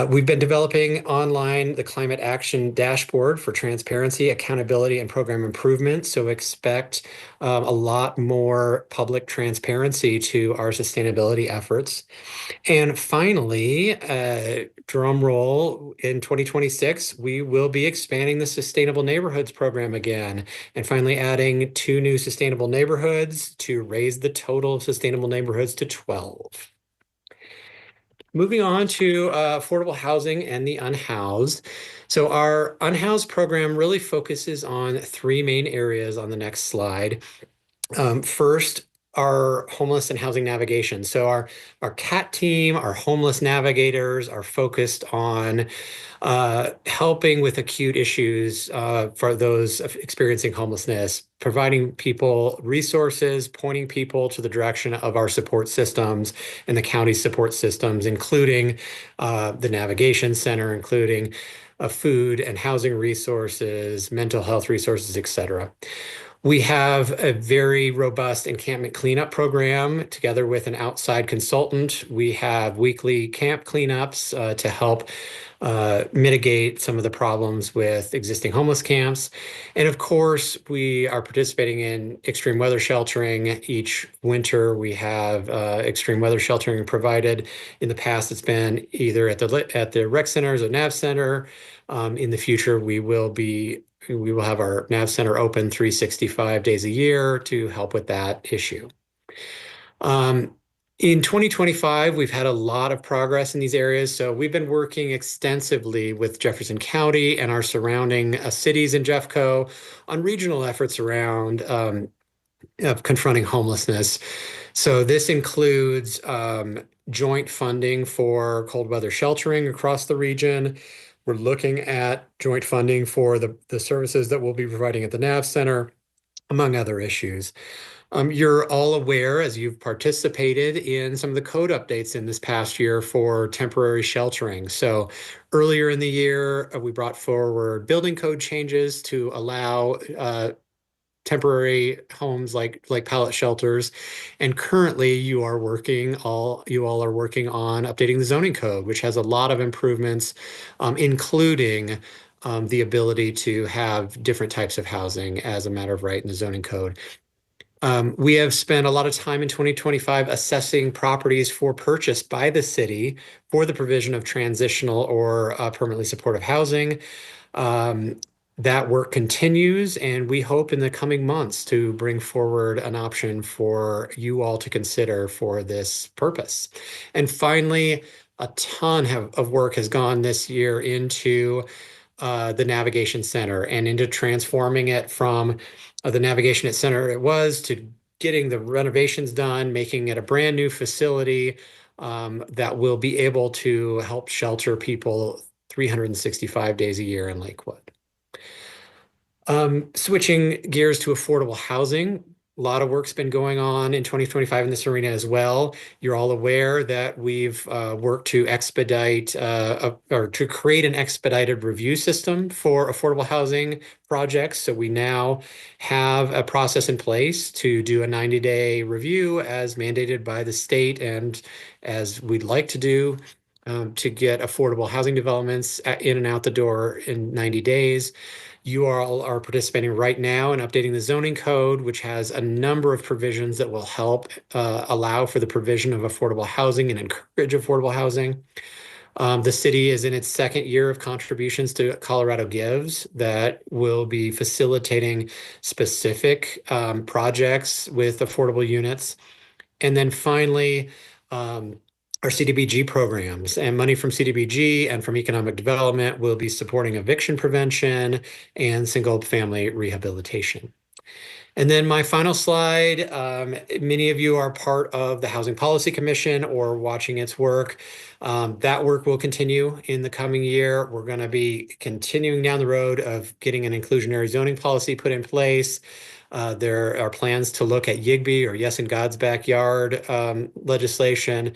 We've been developing online the climate action dashboard for transparency, accountability, and program improvement. So expect a lot more public transparency to our sustainability efforts. And finally, drum roll, in 2026, we will be expanding the Sustainable Neighborhoods program again, and finally adding 2 new sustainable neighborhoods to raise the total of sustainable neighborhoods to 12. Moving on to affordable housing and the unhoused. So our unhoused program really focuses on 3 main areas on the next slide. First, our homeless and housing navigation. So our CAT team, our homeless navigators are focused on helping with acute issues for those experiencing homelessness, providing people resources, pointing people to the direction of our support systems and the county support systems, including the navigation center, including food and housing resources, mental health resources, et cetera. We have a very robust encampment cleanup program together with an outside consultant. We have weekly camp cleanups to help mitigate some of the problems with existing homeless camps. And of course, we are participating in extreme weather sheltering. Each winter, we have extreme weather sheltering provided. In the past, it's been either at the rec centers or NAV center. In the future, we will have our NAV center open 365 days a year to help with that issue. In 2025, we've had a lot of progress in these areas. So we've been working extensively with Jefferson County and our surrounding cities in Jeffco on regional efforts around of confronting homelessness. So this includes joint funding for cold weather sheltering across the region. We're looking at joint funding for the services that we'll be providing at the NAV Center, among other issues. You're all aware, as you've participated in some of the code updates in this past year for temporary sheltering. So earlier in the year, we brought forward building code changes to allow temporary homes like pallet shelters. And currently you all are working on updating the zoning code, which has a lot of improvements, including the ability to have different types of housing as a matter of right in the zoning code. We have spent a lot of time in 2025 assessing properties for purchase by the city for the provision of transitional or permanently supportive housing. That work continues, and we hope in the coming months to bring forward an option for you all to consider for this purpose. And finally, a ton of work has gone this year into the Navigation Center and into transforming it from the Navigation Center it was to getting the renovations done, making it a brand new facility that will be able to help shelter people 365 days a year in Lakewood. Switching gears to affordable housing, a lot of work's been going on in 2025 in this arena as well. You're all aware that we've worked to expedite or to create an expedited review system for affordable housing projects. So we now have a process in place to do a 90-day review as mandated by the state and as we'd like to do to get affordable housing developments in and out the door in 90 days. You all are participating right now in updating the zoning code, which has a number of provisions that will help allow for the provision of affordable housing and encourage affordable housing. The city is in its 2nd year of contributions to Colorado Gives that will be facilitating specific projects with affordable units. And then finally, our CDBG programs and money from CDBG and from economic development will be supporting eviction prevention and single family rehabilitation. And then my final slide, many of you are part of the Housing Policy Commission or watching its work. That work will continue in the coming year. We're going to be continuing down the road of getting an inclusionary zoning policy put in place. There are plans to look at YIGBY, or Yes in God's Backyard, legislation,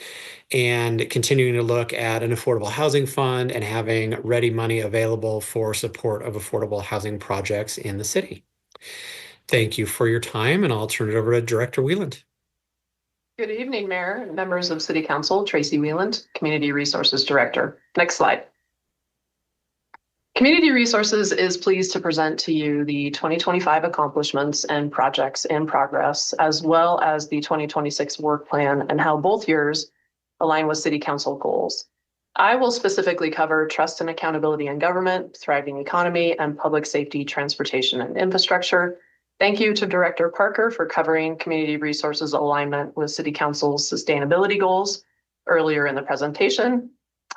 and continuing to look at an affordable housing fund and having ready money available for support of affordable housing projects in the city. Thank you for your time, and I'll turn it over to Director Wieland. Good evening, Mayor and members of City Council. Tracy Wieland, Community Resources Director. Next slide. Community Resources is pleased to present to you the 2025 accomplishments and projects in progress, as well as the 2026 work plan and how both years align with City Council goals. I will specifically cover trust and accountability in government, thriving economy, and public safety, transportation, and infrastructure. Thank you to Director Parker for covering community resources alignment with City Council's sustainability goals earlier in the presentation,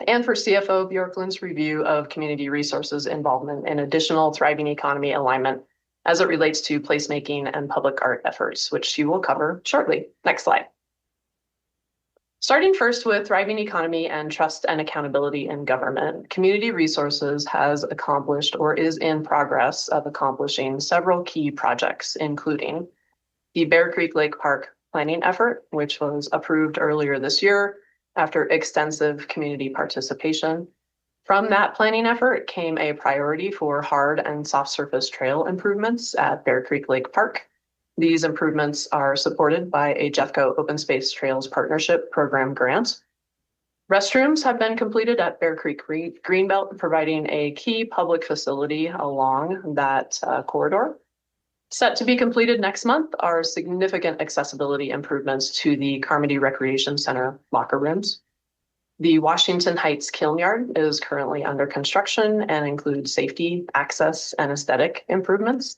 and for CFO Bjorklund's review of community resources involvement in additional thriving economy alignment as it relates to placemaking and public art efforts, which she will cover shortly. Next slide. Starting first with thriving economy and trust and accountability in government, Community Resources has accomplished or is in progress of accomplishing several key projects, including the Bear Creek Lake Park planning effort, which was approved earlier this year after extensive community participation. From that planning effort came a priority for hard and soft surface trail improvements at Bear Creek Lake Park. These improvements are supported by a Jeffco Open Space Trails Partnership Program grant. Restrooms have been completed at Bear Creek Greenbelt, providing a key public facility along that corridor. Set to be completed next month are significant accessibility improvements to the Carmody Recreation Center locker rooms. The Washington Heights Kiln Yard is currently under construction and includes safety, access, and aesthetic improvements.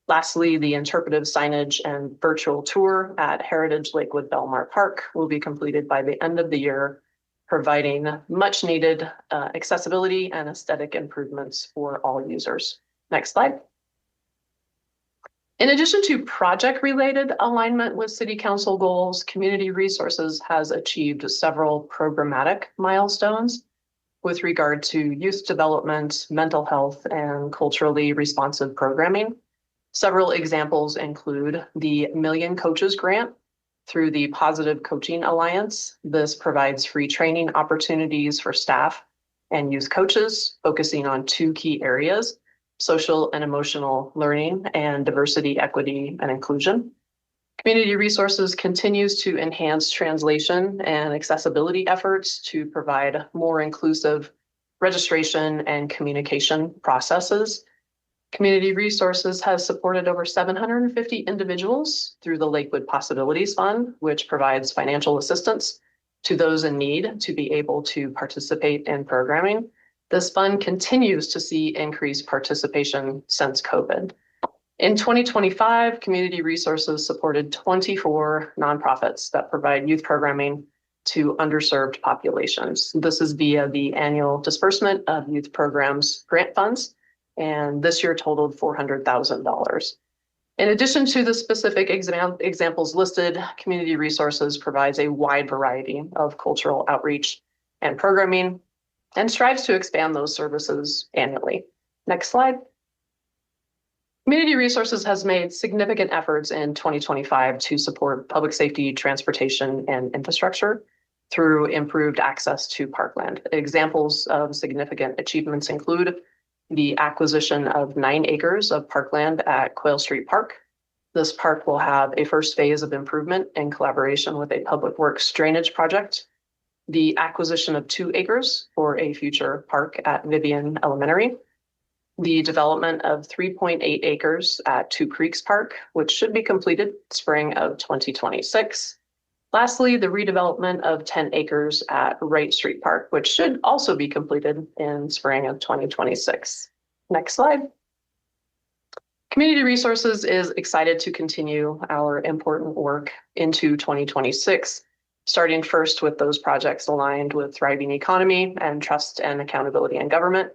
Lastly, the interpretive signage and virtual tour at Heritage Lakewood Belmar Park will be completed by the end of the year, providing much needed accessibility and aesthetic improvements for all users. Next slide. In addition to project-related alignment with City Council goals, Community Resources has achieved several programmatic milestones with regard to youth development, mental health, and culturally responsive programming. Several examples include the Million Coaches Grant through the Positive Coaching Alliance. This provides free training opportunities for staff and youth coaches, focusing on two key areas: social and emotional learning and diversity, equity, and inclusion. Community Resources continues to enhance translation and accessibility efforts to provide more inclusive registration and communication processes. Community Resources has supported over 750 individuals through the Lakewood Possibilities Fund, which provides financial assistance to those in need to be able to participate in programming. This fund continues to see increased participation since COVID. In 2025, Community Resources supported 24 nonprofits that provide youth programming to underserved populations. This is via the annual disbursement of youth programs grant funds, and this year totaled $400,000. In addition to the specific examples listed, Community Resources provides a wide variety of cultural outreach and programming and strives to expand those services annually. Next slide. Community Resources has made significant efforts in 2025 to support public safety, transportation, and infrastructure through improved access to parkland. Examples of significant achievements include the acquisition of 9 acres of parkland at Quail Street Park. This park will have a first phase of improvement in collaboration with a public works drainage project, the acquisition of 2 acres for a future park at Vivian Elementary, the development of 3.8 acres at Two Creeks Park, which should be completed spring of 2026. Lastly, the redevelopment of 10 acres at Wright Street Park, which should also be completed in spring of 2026. Next slide. Community Resources is excited to continue our important work into 2026, starting first with those projects aligned with thriving economy and trust and accountability in government.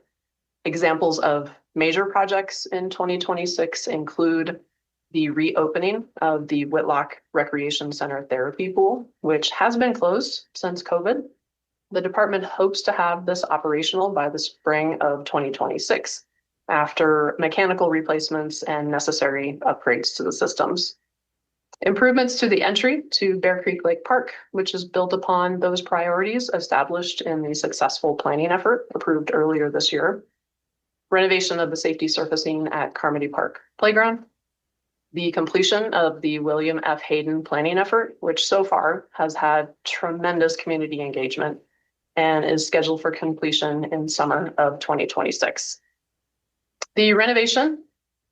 Examples of major projects in 2026 include the reopening of the Whitlock Recreation Center therapy pool, which has been closed since COVID. The department hopes to have this operational by the spring of 2026 after mechanical replacements and necessary upgrades to the systems. Improvements to the entry to Bear Creek Lake Park, which is built upon those priorities established in the successful planning effort approved earlier this year. Renovation of the safety surfacing at Carmody Park Playground. The completion of the William F. Hayden planning effort, which so far has had tremendous community engagement and is scheduled for completion in summer of 2026. The renovation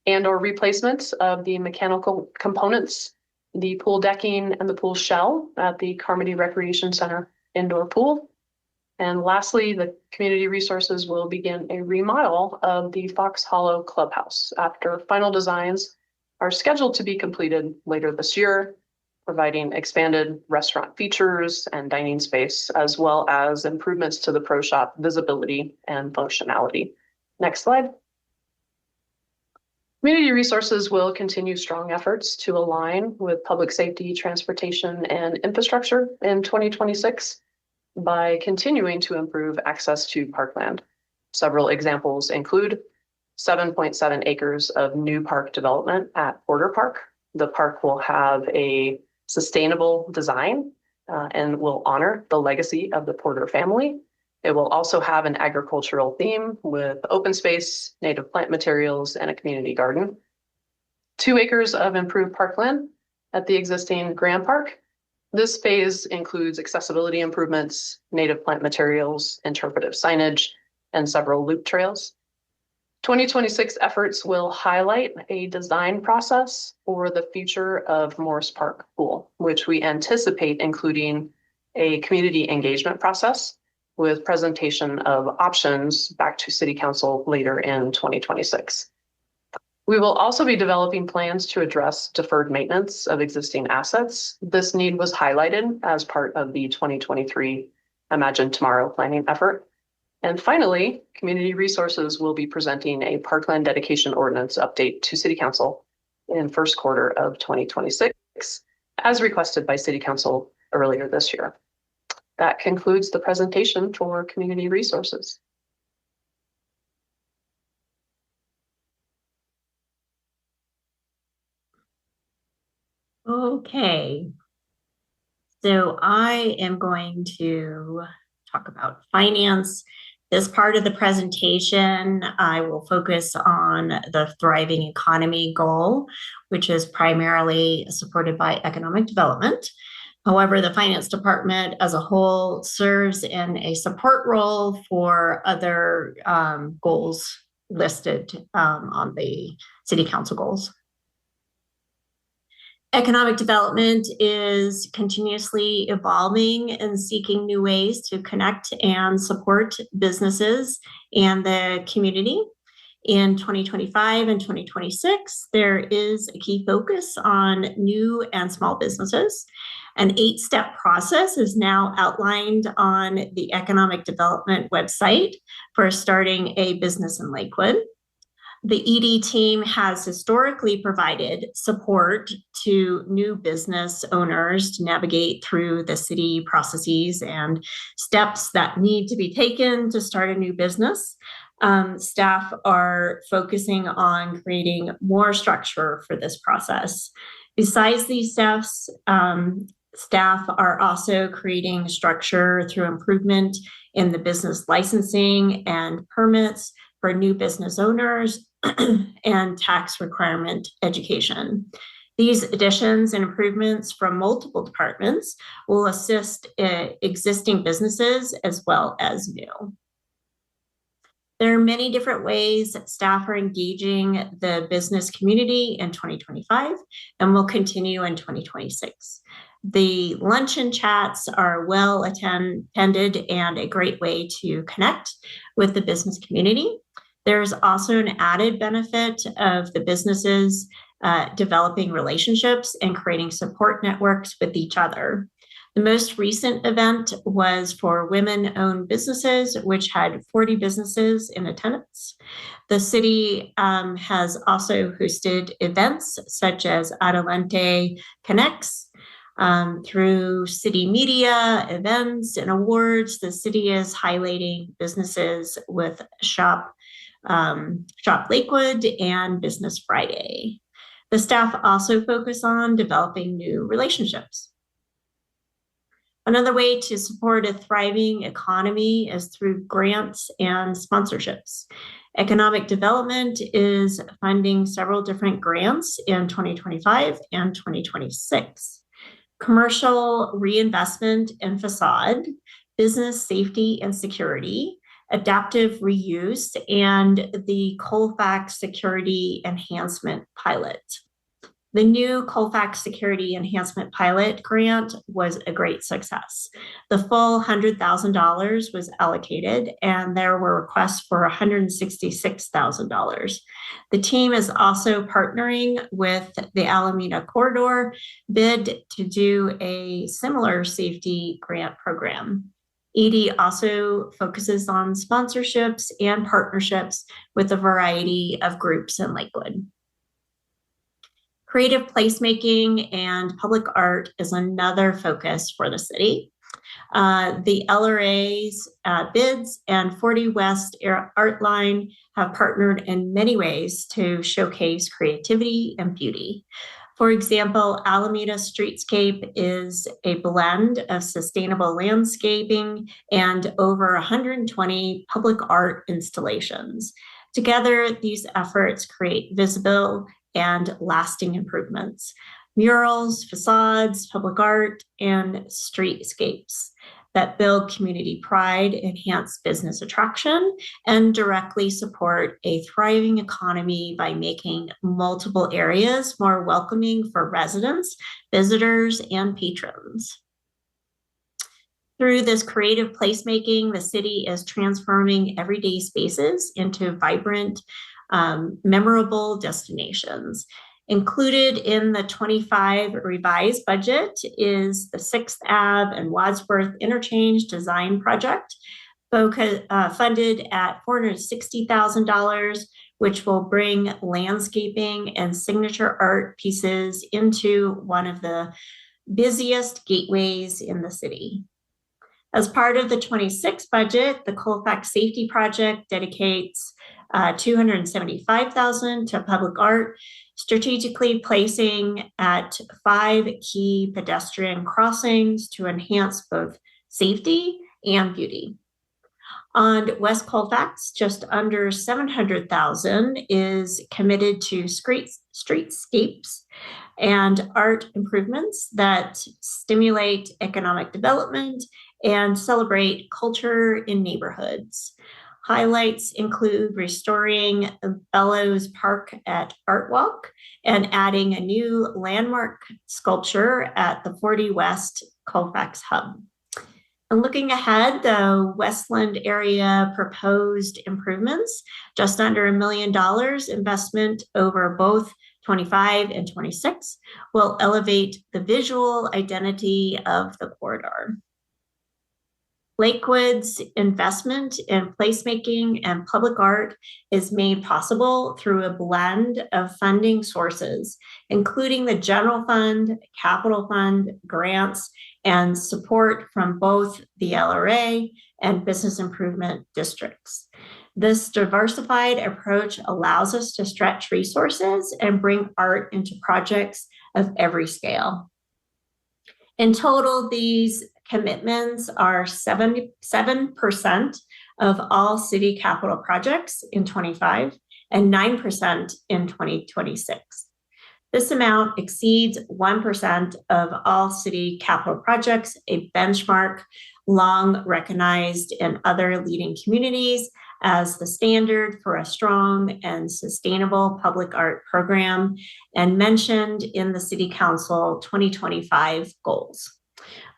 and/or replacement of the mechanical components, the pool decking and the pool shell at the Carmody Recreation Center indoor pool. And lastly, the community resources will begin a remodel of the Fox Hollow Clubhouse after final designs are scheduled to be completed later this year, providing expanded restaurant features and dining space, as well as improvements to the pro shop visibility and functionality. Next slide. Community resources will continue strong efforts to align with public safety, transportation, and infrastructure in 2026 by continuing to improve access to parkland. Several examples include 7.7 acres of new park development at Porter Park. The park will have a sustainable design and will honor the legacy of the Porter family. It will also have an agricultural theme with open space, native plant materials, and a community garden. 2 acres of improved parkland at the existing Grand Park. This phase includes accessibility improvements, native plant materials, interpretive signage, and several loop trails. 2026 efforts will highlight a design process for the future of Morris Park Pool, which we anticipate including a community engagement process with presentation of options back to City Council later in 2026. We will also be developing plans to address deferred maintenance of existing assets. This need was highlighted as part of the 2023 Imagine Tomorrow planning effort. And finally, community resources will be presenting a parkland dedication ordinance update to City Council in first quarter of 2026, as requested by City Council earlier this year. That concludes the presentation for community resources. Okay. So I am going to talk about finance. This part of the presentation, I will focus on the thriving economy goal, which is primarily supported by economic development. However, the finance department as a whole serves in a support role for other goals listed on the City Council goals. Economic development is continuously evolving and seeking new ways to connect and support businesses and the community. In 2025 and 2026, there is a key focus on new and small businesses. An 8-step process is now outlined on the economic development website for starting a business in Lakewood. The ED team has historically provided support to new business owners to navigate through the city processes and steps that need to be taken to start a new business. Staff are focusing on creating more structure for this process. Besides these steps, staff are also creating structure through improvement in the business licensing and permits for new business owners and tax requirement education. These additions and improvements from multiple departments will assist existing businesses as well as new. There are many different ways staff are engaging the business community in 2025 and will continue in 2026. The luncheon chats are well attended and a great way to connect with the business community. There's also an added benefit of the businesses developing relationships and creating support networks with each other. The most recent event was for women-owned businesses, which had 40 businesses in attendance. The city has also hosted events such as Adelante Connects. Through city media, events, and awards, the city is highlighting businesses with Shop Lakewood and Business Friday. The staff also focus on developing new relationships. Another way to support a thriving economy is through grants and sponsorships. Economic development is funding several different grants in 2025 and 2026. Commercial reinvestment and facade, business safety and security, adaptive reuse, and the Colfax Security Enhancement Pilot. The new Colfax Security Enhancement Pilot grant was a great success. The full $100,000 was allocated, and there were requests for $166,000. The team is also partnering with the Alameda Corridor bid to do a similar safety grant program. ED also focuses on sponsorships and partnerships with a variety of groups in Lakewood. Creative placemaking and public art is another focus for the city. The LRA's bids and 40 West Art Line have partnered in many ways to showcase creativity and beauty. For example, Alameda Streetscape is a blend of sustainable landscaping and over 120 public art installations. Together, these efforts create visible and lasting improvements: murals, facades, public art, and streetscapes that build community pride, enhance business attraction, and directly support a thriving economy by making multiple areas more welcoming for residents, visitors, and patrons. Through this creative placemaking, the city is transforming everyday spaces into vibrant, memorable destinations. Included in the 25 revised budget is the 6th Ave and Wadsworth Interchange Design Project, funded at $460,000, which will bring landscaping and signature art pieces into one of the busiest gateways in the city. As part of the 26 budget, the Colfax Safety Project dedicates $275,000 to public art, strategically placing at 5 key pedestrian crossings to enhance both safety and beauty. On West Colfax, just under $700,000 is committed to streetscapes and art improvements that stimulate economic development and celebrate culture in neighborhoods. Highlights include restoring Bellows Park at Art Walk and adding a new landmark sculpture at the 40 West Colfax Hub. And looking ahead, the Westland area proposed improvements, just under $1 million investment over both 25 and 26, will elevate the visual identity of the corridor. Lakewood's investment in placemaking and public art is made possible through a blend of funding sources, including the general fund, capital fund, grants, and support from both the LRA and business improvement districts. This diversified approach allows us to stretch resources and bring art into projects of every scale. In total, these commitments are 7% of all city capital projects in 25 and 9% in 2026. This amount exceeds 1% of all city capital projects, a benchmark long recognized in other leading communities as the standard for a strong and sustainable public art program and mentioned in the City Council 2025 goals.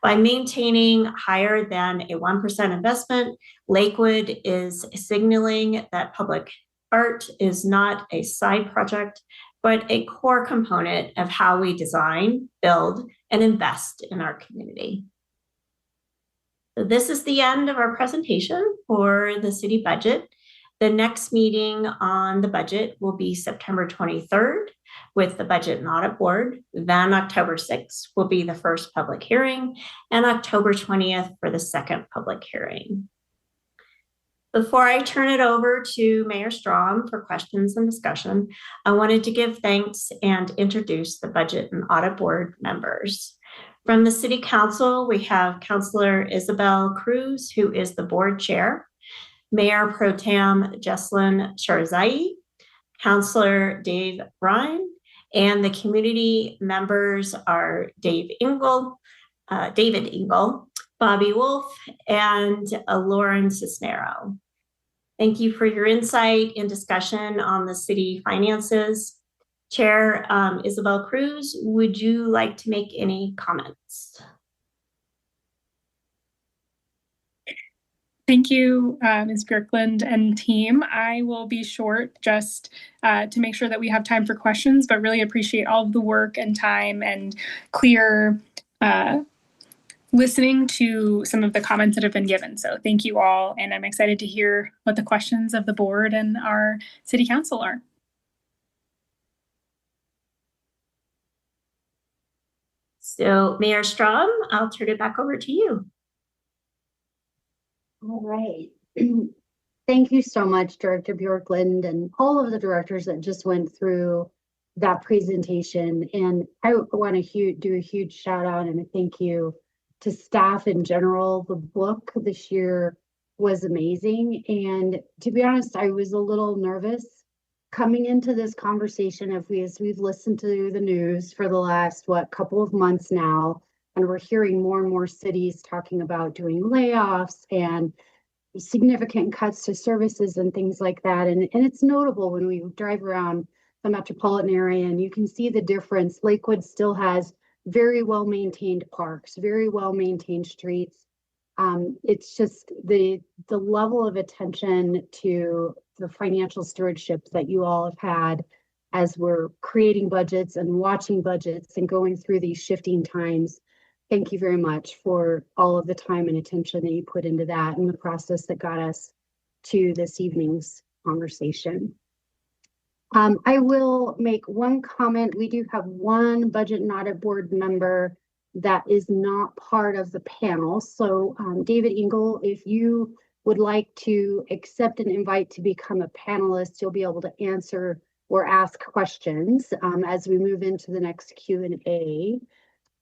By maintaining higher than a 1% investment, Lakewood is signaling that public art is not a side project, but a core component of how we design, build, and invest in our community. So this is the end of our presentation for the city budget. The next meeting on the budget will be September 23rd with the Budget and Audit Board. Then October 6th will be the first public hearing, and October 20th for the second public hearing. Before I turn it over to Mayor Strom for questions and discussion, I wanted to give thanks and introduce the Budget and Audit Board members. From the City Council, we have Councilor Isabel Cruz, who is the board chair, Mayor Pro Tem Jesselyn Sharzai, Councilor Dave Ryan, and the community members are David Engel, Bobby Wolf, and Lauren Cisnero. Thank you for your insight and discussion on the city finances. Chair Isabel Cruz, would you like to make any comments? Thank you, Ms. Bjorklund and team. I will be short just to make sure that we have time for questions, but really appreciate all of the work and time and clear listening to some of the comments that have been given. So thank you all, and I'm excited to hear what the questions of the board and our city council are. So Mayor Strom, I'll turn it back over to you. All right. Thank you so much, Director Bjorklund, and all of the directors that just went through that presentation. And I want to do a huge shout out and a thank you to staff in general. The book this year was amazing. And to be honest, I was a little nervous coming into this conversation as we've listened to the news for the last, couple of months now. And we're hearing more and more cities talking about doing layoffs and significant cuts to services and things like that. And it's notable when we drive around the metropolitan area and you can see the difference. Lakewood still has very well-maintained parks, very well-maintained streets. It's just the level of attention to the financial stewardship that you all have had as we're creating budgets and watching budgets and going through these shifting times. Thank you very much for all of the time and attention that you put into that and the process that got us to this evening's conversation. I will make one comment. We do have one Budget and Audit Board member that is not part of the panel. So David Engel, if you would like to accept an invite to become a panelist, you'll be able to answer or ask questions as we move into the next Q&A.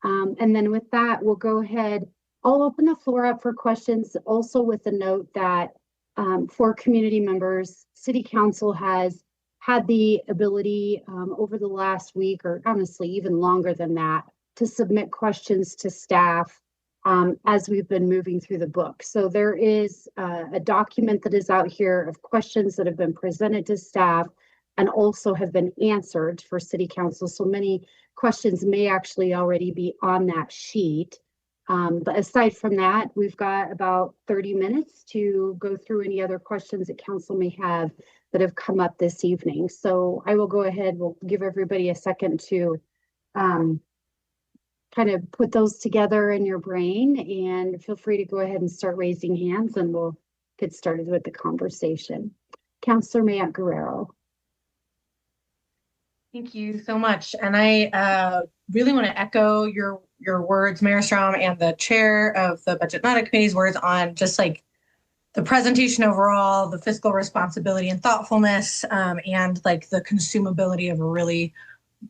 And then with that, we'll go ahead. I'll open the floor up for questions, also with a note that for community members, City Council has had the ability over the last week, or honestly, even longer than that, to submit questions to staff as we've been moving through the book. So there is a document that is out here of questions that have been presented to staff and also have been answered for City Council. So many questions may actually already be on that sheet. But aside from that, we've got about 30 minutes to go through any other questions that council may have that have come up this evening. So I will go ahead, we'll give everybody a second to kind of put those together in your brain, and feel free to go ahead and start raising hands and we'll get started with the conversation. Councilor Mayotte Guerrero. Thank you so much. And I really want to echo your words, Mayor Strom, and the chair of the Budget and Audit Committee's words on just like the presentation overall, the fiscal responsibility and thoughtfulness, and like the consumability of a really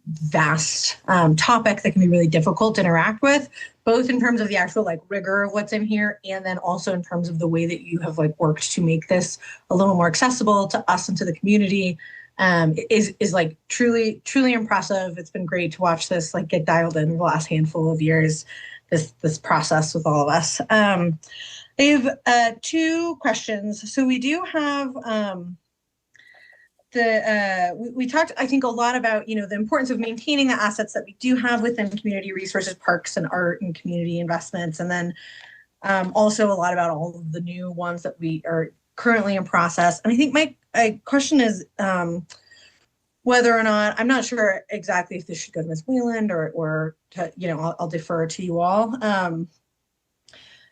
vast topic that can be really difficult to interact with, both in terms of the actual like rigor of what's in here, and then also in terms of the way that you have like worked to make this a little more accessible to us and to the community. Is like truly impressive. It's been great to watch this like get dialed in the last handful of years, this process with all of us. I have two questions. So we do have we talked, I think, a lot about, you know, the importance of maintaining the assets that we do have within community resources, parks and art and community investments, and then also a lot about all of the new ones that we are currently in process. And I think my question is whether or not, I'm not sure exactly if this should go to Ms. Wheeland or to, you know, I'll defer to you all.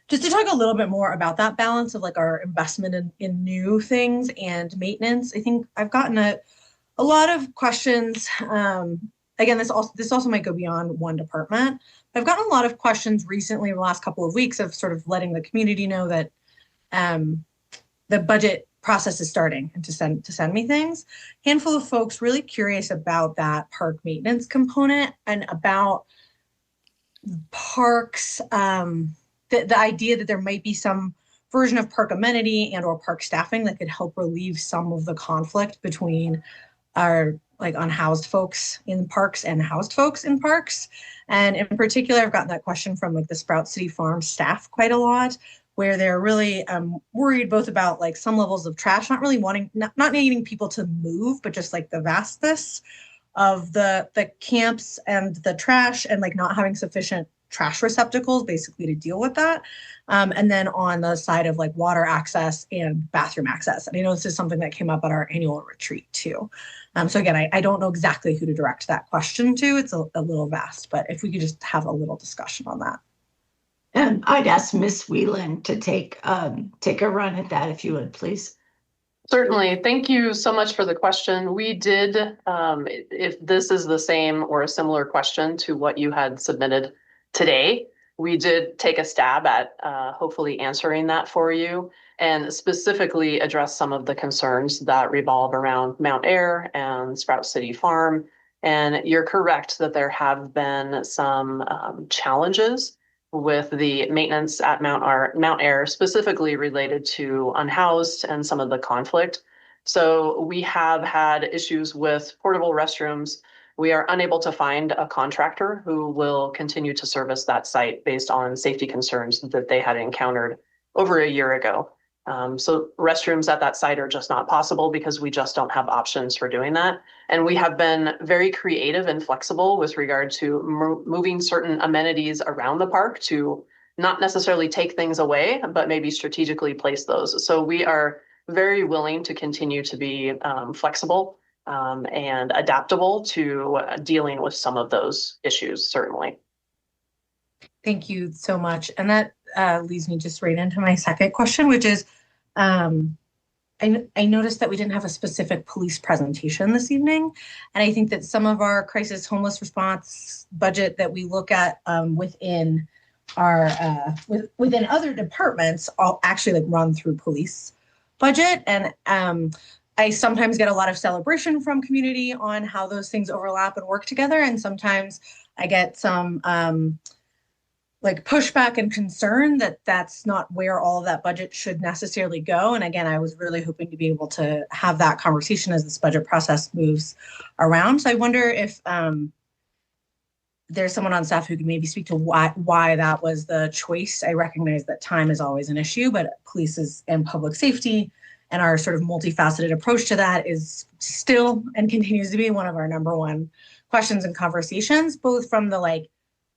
just to talk a little bit more about that balance of like our investment in new things and maintenance. I think I've gotten a lot of questions. Again, this also might go beyond one department. I've gotten a lot of questions recently in the last couple of weeks of sort of letting the community know that the budget process is starting and to send me things. Handful of folks really curious about that park maintenance component and about parks, the idea that there might be some version of park amenity and or park staffing that could help relieve some of the conflict between our like unhoused folks in parks and housed folks in parks. And in particular, I've gotten that question from like the Sprout City Farm staff quite a lot, where they're really worried both about like some levels of trash, not needing people to move, but just like the vastness of the camps and the trash and like not having sufficient trash receptacles basically to deal with that. And then on the side of like water access and bathroom access. And I know this is something that came up at our annual retreat too. So again, I don't know exactly who to direct that question to. It's a little vast, but if we could just have a little discussion on that. And I'd ask Miss Whelan to take a run at that if you would, please. Certainly. Thank you so much for the question. We did, if this is the same or a similar question to what you had submitted today, we did take a stab at hopefully answering that for you and specifically address some of the concerns that revolve around Mount Air and Sprout City Farm. And you're correct that there have been some challenges with the maintenance at Mount Air, specifically related to unhoused and some of the conflict. So we have had issues with portable restrooms. We are unable to find a contractor who will continue to service that site based on safety concerns that they had encountered over a year ago. So restrooms at that site are just not possible because we just don't have options for doing that. And we have been very creative and flexible with regard to moving certain amenities around the park to not necessarily take things away, but maybe strategically place those. So we are very willing to continue to be flexible and adaptable to dealing with some of those issues, certainly. Thank you so much. And that leads me just right into my second question, which is, I noticed that we didn't have a specific police presentation this evening. And I think that some of our crisis homeless response budget that we look at within our within other departments all actually like run through police budget. And I sometimes get a lot of celebration from community on how those things overlap and work together. And sometimes I get some like pushback and concern that that's not where all of that budget should necessarily go. And again, I was really hoping to be able to have that conversation as this budget process moves around. So I wonder if there's someone on staff who can maybe speak to why that was the choice. I recognize that time is always an issue, but police and public safety and our sort of multifaceted approach to that is still and continues to be one of our number one questions and conversations, both from the like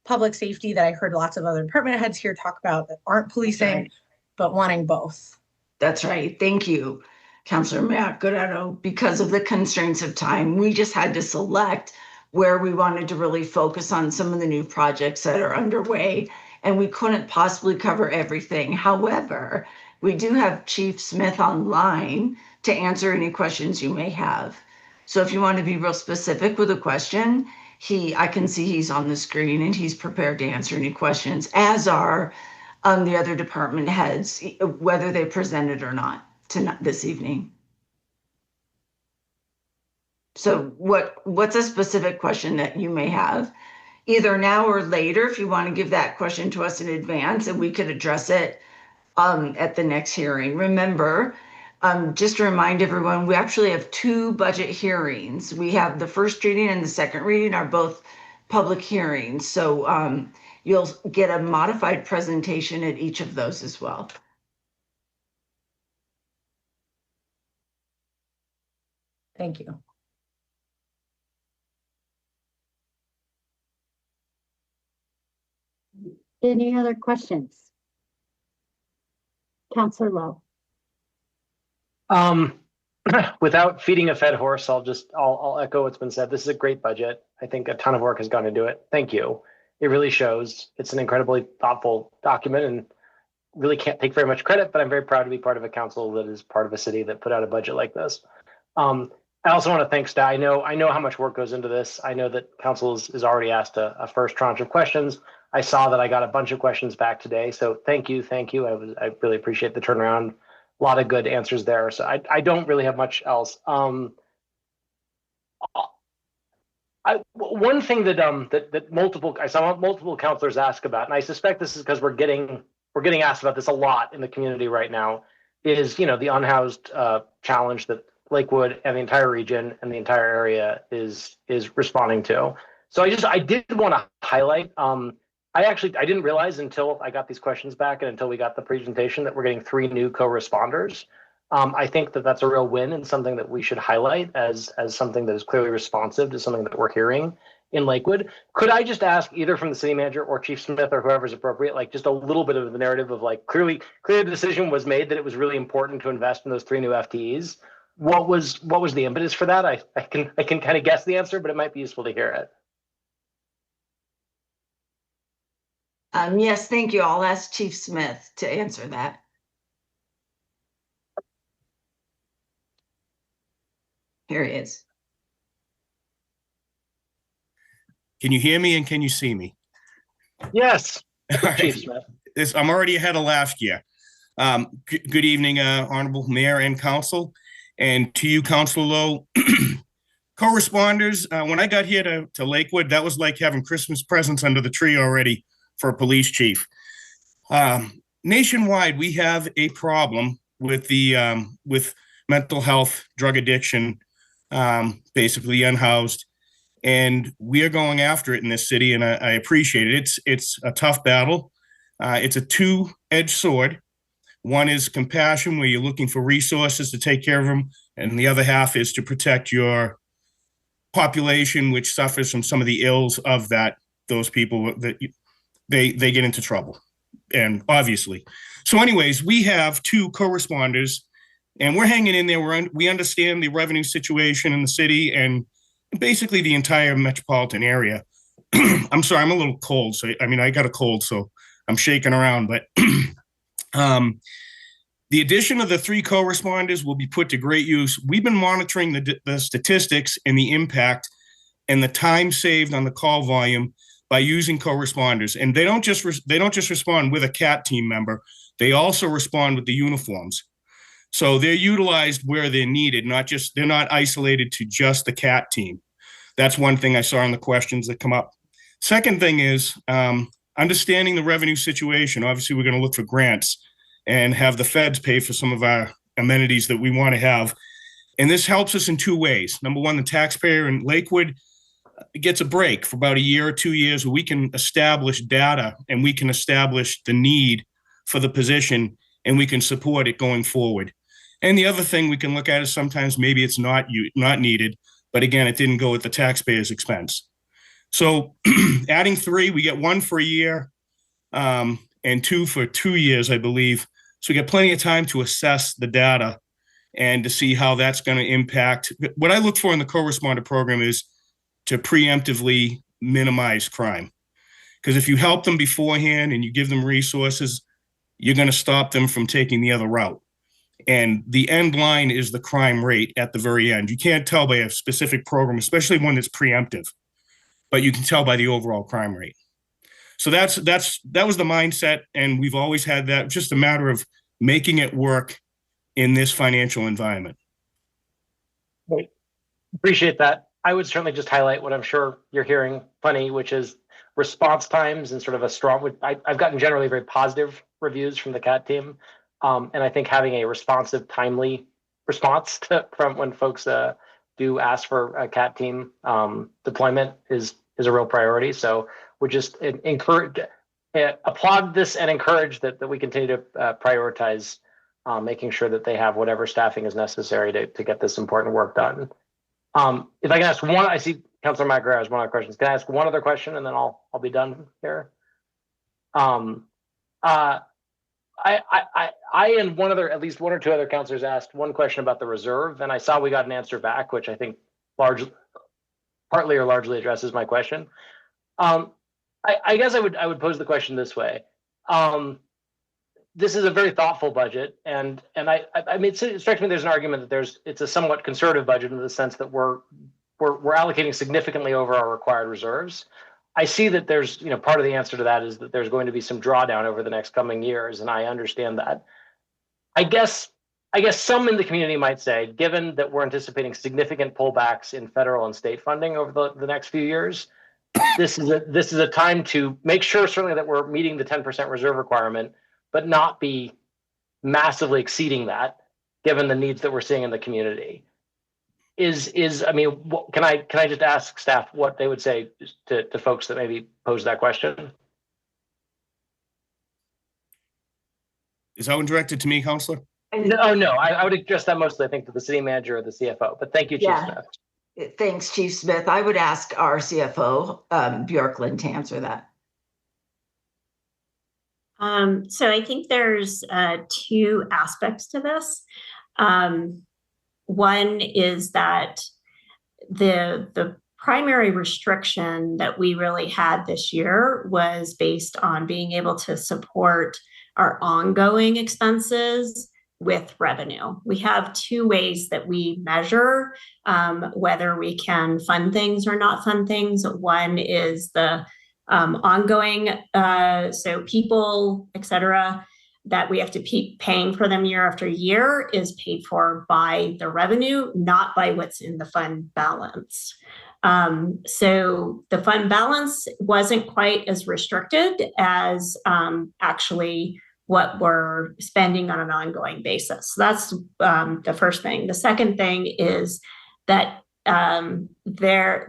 public safety that I heard lots of other department heads here talk about that aren't policing, right, but wanting both. That's right. Thank you, Councilor Mac-Godado. Because of the constraints of time, we just had to select where we wanted to really focus on some of the new projects that are underway, and we couldn't possibly cover everything. However, we do have Chief Smith online to answer any questions you may have. So if you want to be real specific with a question, I can see he's on the screen and he's prepared to answer any questions, as are the other department heads, whether they presented or not this evening. So what's a specific question that you may have, either now or later, if you want to give that question to us in advance and we could address it at the next hearing. Remember, just to remind everyone, we actually have two budget hearings. We have the first reading and the second reading are both public hearings. So you'll get a modified presentation at each of those as well. Thank you. Any other questions? Councilor Lowe. Without feeding a fed horse, I'll echo what's been said. This is a great budget. I think a ton of work has gone into it. Thank you. It really shows. It's an incredibly thoughtful document, and really can't take very much credit, but I'm very proud to be part of a council that is part of a city that put out a budget like this. I also want to thank staff. I know how much work goes into this. I know that council is already asked a first tranche of questions. I saw that I got a bunch of questions back today. So thank you. I really appreciate the turnaround. A lot of good answers there. So I don't really have much else. One thing that I saw multiple counselors ask about, and I suspect this is because we're getting asked about this a lot in the community right now, is the unhoused challenge that Lakewood and the entire region and the entire area is responding to. So I did want to highlight. I didn't realize until I got these questions back and until we got the presentation that we're getting 3 new co-responders. I think that that's a real win and something that we should highlight as something that is clearly responsive to something that we're hearing in Lakewood. Could I just ask either from the city manager or Chief Smith or whoever's appropriate, like just a little bit of the narrative of like clearly the decision was made that it was really important to invest in those 3 new FTEs. What was the impetus for that? I can kind of guess the answer, but it might be useful to hear it. Yes, thank you. I'll ask Chief Smith to answer that. Here he is. Can you hear me and can you see me? Yes, All Chief right. Smith. I'm already ahead of last year. Good evening, Honorable Mayor and Council. And to you, Councilor Lowe, co-responders, when I got here to Lakewood, that was like having Christmas presents under the tree already for a police chief. Nationwide, we have a problem with with mental health, drug addiction, basically unhoused, and we are going after it in this city, and I appreciate it. It's a tough battle. It's a two-edged sword. One is compassion, where you're looking for resources to take care of them, and the other half is to protect your population, which suffers from some of the ills of those people that they get into trouble, and obviously. So anyways, we have 2 co-responders, and we're hanging in there. We understand the revenue situation in the city and basically the entire metropolitan area. I'm sorry, I'm a little cold. So, I got a cold, so I'm shaking around, but the addition of the 3 co-responders will be put to great use. We've been monitoring the statistics and the impact and the time saved on the call volume by using co-responders. And they don't just respond with a CAT team member. They also respond with the uniforms. So they're utilized where they're needed, they're not isolated to just the CAT team. That's one thing I saw in the questions that come up. Second thing is understanding the revenue situation. Obviously, we're going to look for grants and have the feds pay for some of our amenities that we want to have. And this helps us in 2 ways. Number one, the taxpayer in Lakewood gets a break for about a year or 2 years where we can establish data and we can establish the need for the position and we can support it going forward. And the other thing we can look at is sometimes maybe it's not needed, but again, it didn't go at the taxpayer's expense. So adding 3, we get 1 for a year and 2 for 2 years, I believe. So we get plenty of time to assess the data and to see how that's going to impact. What I look for in the co-responder program is to preemptively minimize crime. Because if you help them beforehand and you give them resources, you're going to stop them from taking the other route. And the end line is the crime rate at the very end. You can't tell by a specific program, especially one that's preemptive, but you can tell by the overall crime rate. So that was the mindset, and we've always had that. Just a matter of making it work in this financial environment. Great. Appreciate that. I would certainly just highlight what I'm sure you're hearing plenty, which is response times and sort of a strong. I've gotten generally very positive reviews from the CAT team, and I think having a responsive, timely response from when folks do ask for a CAT team deployment is a real priority. So we just applaud this and encourage that we continue to prioritize making sure that they have whatever staffing is necessary to get this important work done. If I can ask one, I see Councilor McGrath has one other question. Can I ask one other question and then I'll be done here? I and at least 1 or 2 other councilors asked one question about the reserve, and I saw we got an answer back, which I think partly or largely addresses my question. I guess I would pose the question this way. this is a very thoughtful budget, and I mean, it strikes me there's an argument that it's a somewhat conservative budget in the sense that we're allocating significantly over our required reserves. I see that there's, part of the answer to that is that there's going to be some drawdown over the next coming years, and I understand that. I guess some in the community might say, given that we're anticipating significant pullbacks in federal and state funding over the next few years, this is a time to make sure certainly that we're meeting the 10% reserve requirement, but not be massively exceeding that, given the needs that we're seeing in the community. I mean, can I just ask staff what they would say to folks that maybe pose that question? Is that one directed to me, Counselor? No. I would address that mostly, I think, to the city manager or the CFO. But thank you, Chief Smith. Thanks, Chief Smith. I would ask our CFO, Bjorklund, to answer that. So I think there's two aspects to this. One is that the primary restriction that we really had this year was based on being able to support our ongoing expenses with revenue. We have two ways that we measure whether we can fund things or not fund things. One is the ongoing, so people, et cetera, that we have to keep paying for them year after year is paid for by the revenue, not by what's in the fund balance. So the fund balance wasn't quite as restricted as actually what we're spending on an ongoing basis. So that's the first thing. The second thing is that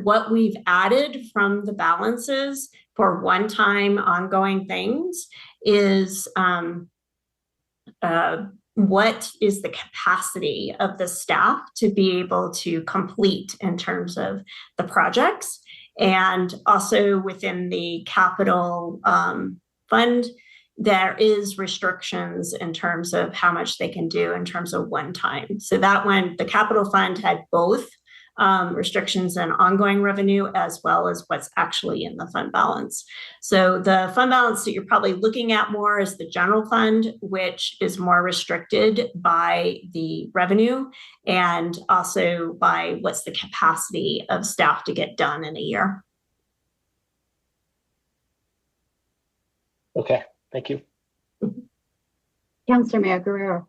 what we've added from the balances for one-time ongoing things is what is the capacity of the staff to be able to complete in terms of the projects. And also within the capital fund, there is restrictions in terms of how much they can do in terms of one time. So that one, the capital fund had both restrictions and ongoing revenue, as well as what's actually in the fund balance. So the fund balance that you're probably looking at more is the general fund, which is more restricted by the revenue and also by what's the capacity of staff to get done in a year. Okay, thank you. Councilor Mayor Guerrero.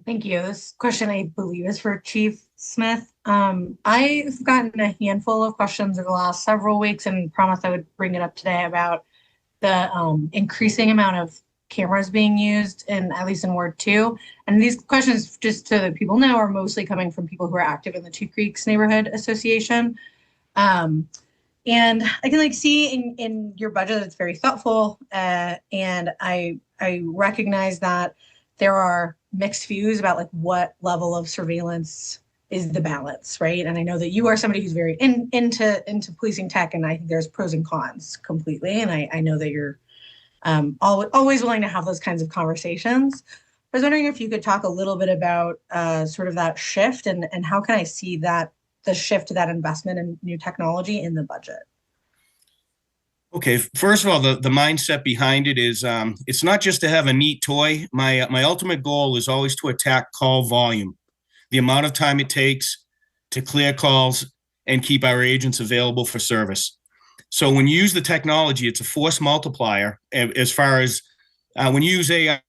Thank you. This question, I believe, is for Chief Smith. I've gotten a handful of questions over the last several weeks and promised I would bring it up today about the increasing amount of cameras being used at least in Ward 2. And these questions, just so that people know, are mostly coming from people who are active in the Two Creeks Neighborhood Association. And I can see in your budget, it's very thoughtful. And I recognize that there are mixed views about what level of surveillance is the balance, right? And I know that you are somebody who's very into policing tech, and I think there's pros and cons completely. And I know that you're always willing to have those kinds of conversations. I was wondering if you could talk a little bit about sort of that shift and how can I see that the shift to that investment in new technology in the budget? Okay, first of all, the mindset behind it is it's not just to have a neat toy. My ultimate goal is always to attack call volume, the amount of time it takes to clear calls and keep our agents available for service. So when you use the technology, it's a force multiplier as far as when you use AI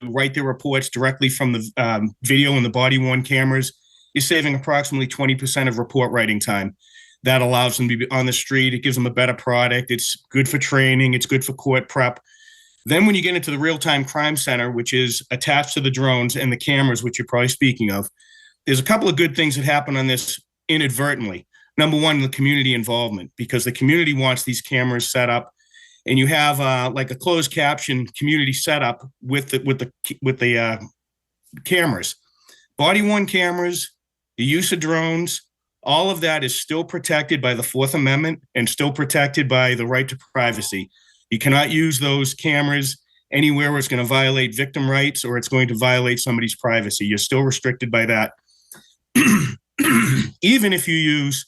to write their reports directly from the video and the body-worn cameras, you're saving approximately 20% of report writing time. That allows them to be on the street. It gives them a better product. It's good for training. It's good for court prep. Then when you get into the real-time crime center, which is attached to the drones and the cameras, which you're probably speaking of, there's a couple of good things that happen on this inadvertently. Number one, the community involvement, because the community wants these cameras set up, and you have like a closed caption community setup with the cameras, body-worn cameras, the use of drones. All of that is still protected by the Fourth Amendment and still protected by the right to privacy. You cannot use those cameras anywhere where it's going to violate victim rights or it's going to violate somebody's privacy. You're still restricted by that. Even if you use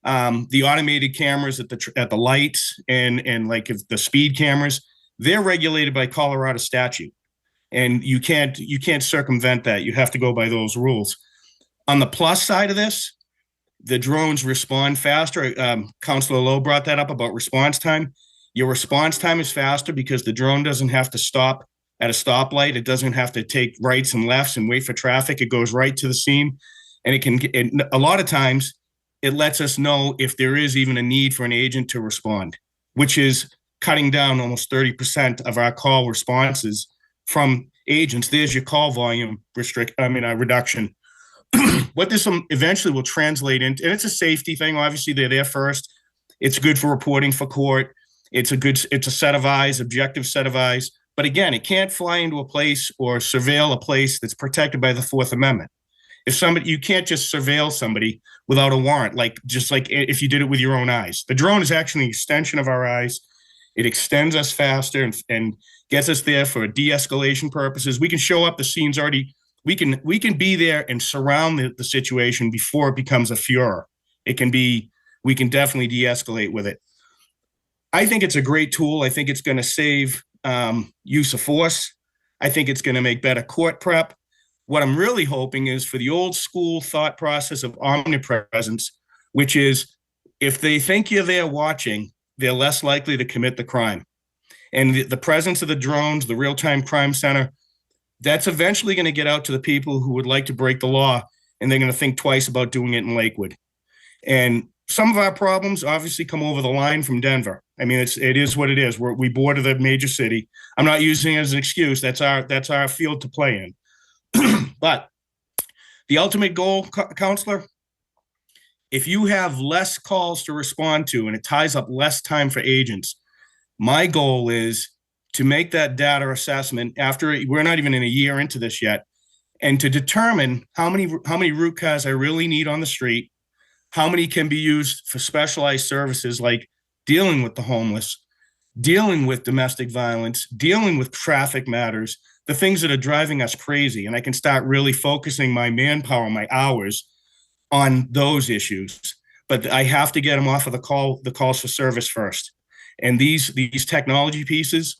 the automated cameras at the lights and like if the speed cameras, they're regulated by Colorado statute. And you can't circumvent that. You have to go by those rules. On the plus side of this, the drones respond faster. Councilor Lowe brought that up about response time. Your response time is faster because the drone doesn't have to stop at a stoplight. It doesn't have to take rights and lefts and wait for traffic. It goes right to the scene. And a lot of times it lets us know if there is even a need for an agent to respond, which is cutting down almost 30% of our call responses from agents. There's your call volume reduction. What this eventually will translate into, and it's a safety thing. Obviously, they're there first. It's good for reporting for court. It's a set of eyes, objective set of eyes. But again, it can't fly into a place or surveil a place that's protected by the Fourth Amendment. You can't just surveil somebody without a warrant, just like if you did it with your own eyes. The drone is actually an extension of our eyes. It extends us faster and gets us there for de-escalation purposes. We can show up, the scene's already, we can be there and surround the situation before it becomes a furor. We can definitely de-escalate with it. I think it's a great tool. I think it's going to save use of force. I think it's going to make better court prep. What I'm really hoping is for the old school thought process of omnipresence, which is if they think you're there watching, they're less likely to commit the crime. And the presence of the drones, the real-time crime center, that's eventually going to get out to the people who would like to break the law, and they're going to think twice about doing it in Lakewood. And some of our problems obviously come over the line from Denver. I mean, it is what it is. We border the major city. I'm not using it as an excuse. That's our field to play in. But the ultimate goal, Counselor, if you have less calls to respond to and it ties up less time for agents, my goal is to make that data assessment after we're not even in a year into this yet, and to determine how many route cars I really need on the street, how many can be used for specialized services like dealing with the homeless, dealing with domestic violence, dealing with traffic matters, the things that are driving us crazy. And I can start really focusing my manpower, my hours on those issues. But I have to get them off of the calls for service first. And these technology pieces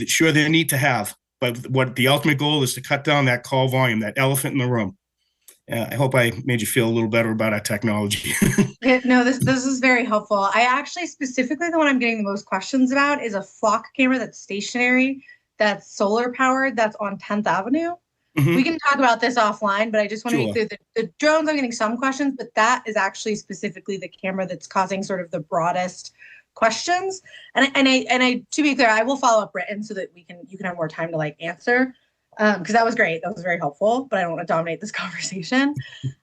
sure they're neat to have, but what the ultimate goal is to cut down that call volume, that elephant in the room. I hope I made you feel a little better about our technology. Yeah, no, this is very helpful. I actually specifically the one I'm getting the most questions about is a flock camera that's stationary, that's solar powered, that's on 10th Avenue. Mm-hmm. We can talk about this offline, but I just want to be clear that the drones, I'm getting some questions, but that is actually specifically the camera that's causing sort of the broadest questions. And I to be clear, I will follow up written so that you can have more time to answer. Because that was great. That was very helpful, but I don't want to dominate this conversation.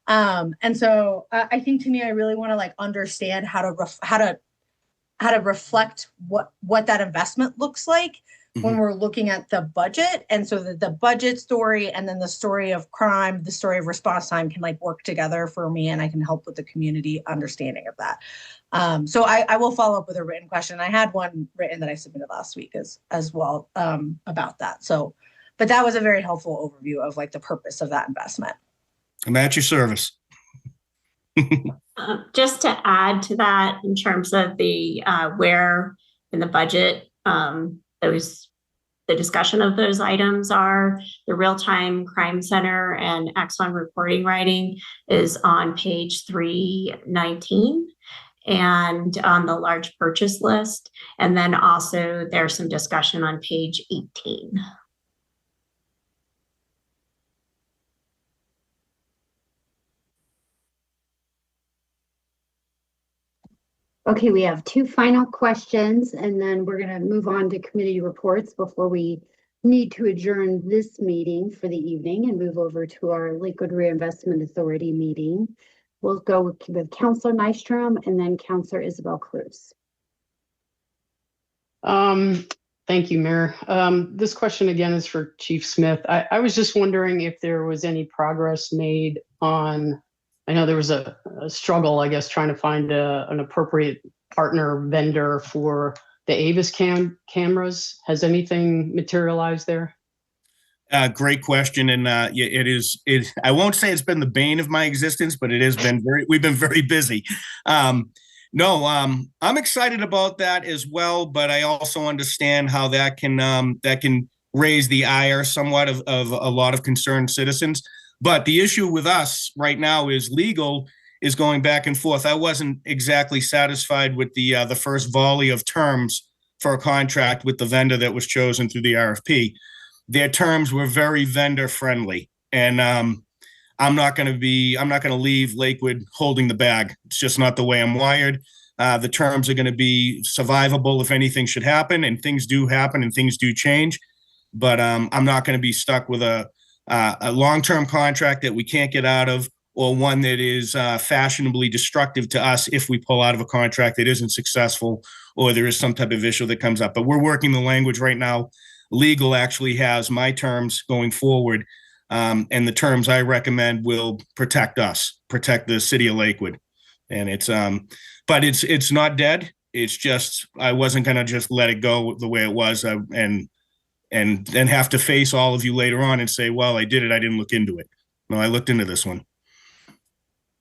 And so I think to me, I really want to understand how to reflect what that investment looks like when we're looking at the budget. And so that the budget story and then the story of crime, the story of response time can work together for me, and I can help with the community understanding of that. So I will follow up with a written question. I had one written that I submitted last week as well about that. So, but that was a very helpful overview of the purpose of that investment. I'm at your service. Just to add to that, in terms of the where in the budget the discussion of those items are, the real-time crime center and Axon reporting writing is on page 319 and on the large purchase list. And then also there's some discussion on page 18. Okay, we have two final questions, and then we're going to move on to committee reports before we need to adjourn this meeting for the evening and move over to our Lakewood Reinvestment Authority meeting. We'll go with Councilor Nystrom and then Councilor Isabel Cruz. Thank you, Mayor. This question again is for Chief Smith. I was just wondering if there was any progress made on, I know there was a struggle, I guess, trying to find an appropriate partner vendor for the Avis cameras. Has anything materialized there? Great question. And I won't say it's been the bane of my existence, but we've been very busy. No, I'm excited about that as well, but I also understand how that can raise the ire somewhat of a lot of concerned citizens. But the issue with us right now is legal is going back and forth. I wasn't exactly satisfied with the first volley of terms for a contract with the vendor that was chosen through the RFP. Their terms were very vendor friendly, and I'm not going to leave Lakewood holding the bag. It's just not the way I'm wired. The terms are going to be survivable if anything should happen, and things do happen and things do change. But I'm not going to be stuck with a long-term contract that we can't get out of, or one that is fashionably destructive to us if we pull out of a contract that isn't successful, or there is some type of issue that comes up. But we're working the language right now. Legal actually has my terms going forward. And the terms I recommend will protect us, protect the city of Lakewood. And but it's not dead. It's just, I wasn't going to just let it go the way it was and then have to face all of you later on and say, well, I did it. I didn't look into it. No, I looked into this one.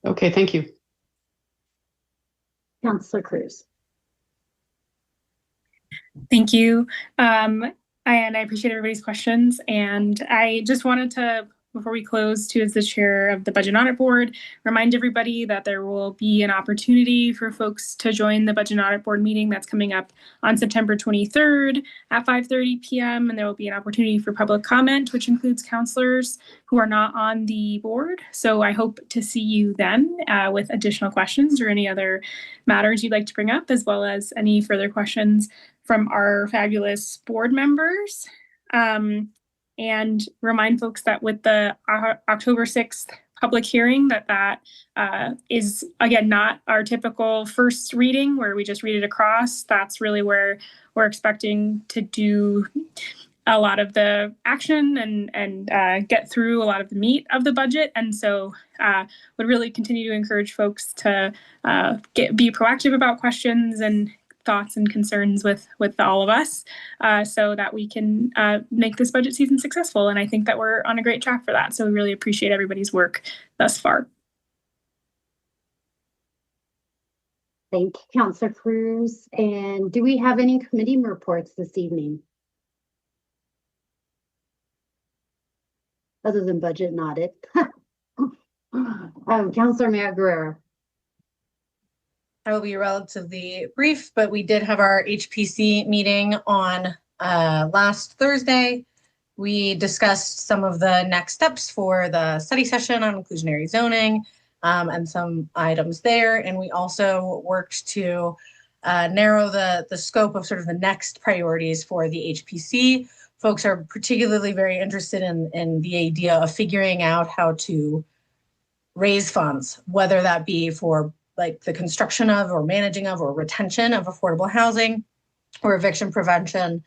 Okay, thank you. Councilor Cruz. Thank you. And I appreciate everybody's questions. And I just wanted to, before we close, too, as the chair of the Budget Audit Board, remind everybody that there will be an opportunity for folks to join the Budget Audit Board meeting that's coming up on September 23rd at 5:30 p.m. And there will be an opportunity for public comment, which includes counselors who are not on the board. So I hope to see you then with additional questions or any other matters you'd like to bring up, as well as any further questions from our fabulous board members. And remind folks that with the October 6th public hearing that is, again, not our typical first reading where we just read it across. That's really where we're expecting to do a lot of the action and get through a lot of the meat of the budget. And so would really continue to encourage folks to be proactive about questions and thoughts and concerns with all of us so that we can make this budget season successful. And I think that we're on a great track for that. So we really appreciate everybody's work thus far. Thank you, Councilor Cruz. And do we have any committee reports this evening? Other than budget and audit. Councilor Matt Guerrero. I will be relatively brief, but we did have our HPC meeting on last Thursday. We discussed some of the next steps for the study session on inclusionary zoning and some items there. And we also worked to narrow the scope of sort of the next priorities for the HPC. Folks are particularly very interested in the idea of figuring out how to raise funds, whether that be for like the construction of or managing of or retention of affordable housing or eviction prevention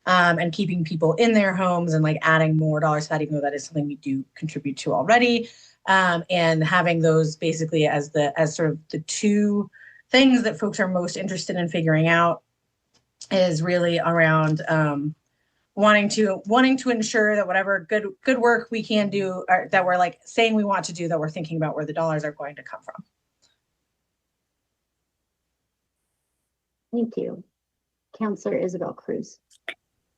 and keeping people in their homes and like adding more dollars to that, even though that is something we do contribute to already. And having those basically as sort of the two things that folks are most interested in figuring out is really around wanting to ensure that whatever good work we can do that we're like saying we want to do, that we're thinking about where the dollars are going to come from. Thank you. Councilor Isabel Cruz.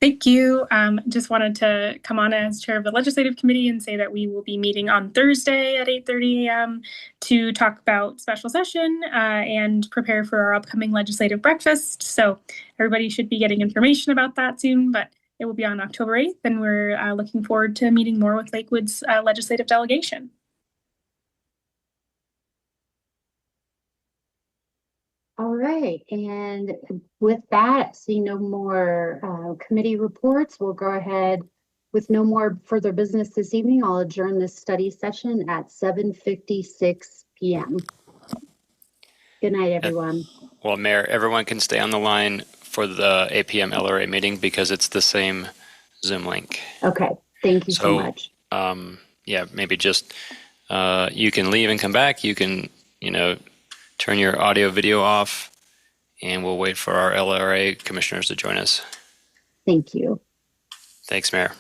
Thank you. Just wanted to come on as chair of the legislative committee and say that we will be meeting on Thursday at 8:30 a.m. to talk about special session and prepare for our upcoming legislative breakfast. So everybody should be getting information about that soon, but it will be on October 8th, and we're looking forward to meeting more with Lakewood's legislative delegation. All right, and with that, seeing no more committee reports, we'll go ahead with no more further business this evening. I'll adjourn this study session at 7:56 p.m. Good night, everyone. Well, Mayor, everyone can stay on the line for the 8 p.m. LRA meeting because it's the same Zoom link. Okay, thank you so much. Yeah, maybe just you can leave and come back. You can, turn your audio video off, and we'll wait for our LRA commissioners to join us. Thank you. Thanks, Mayor.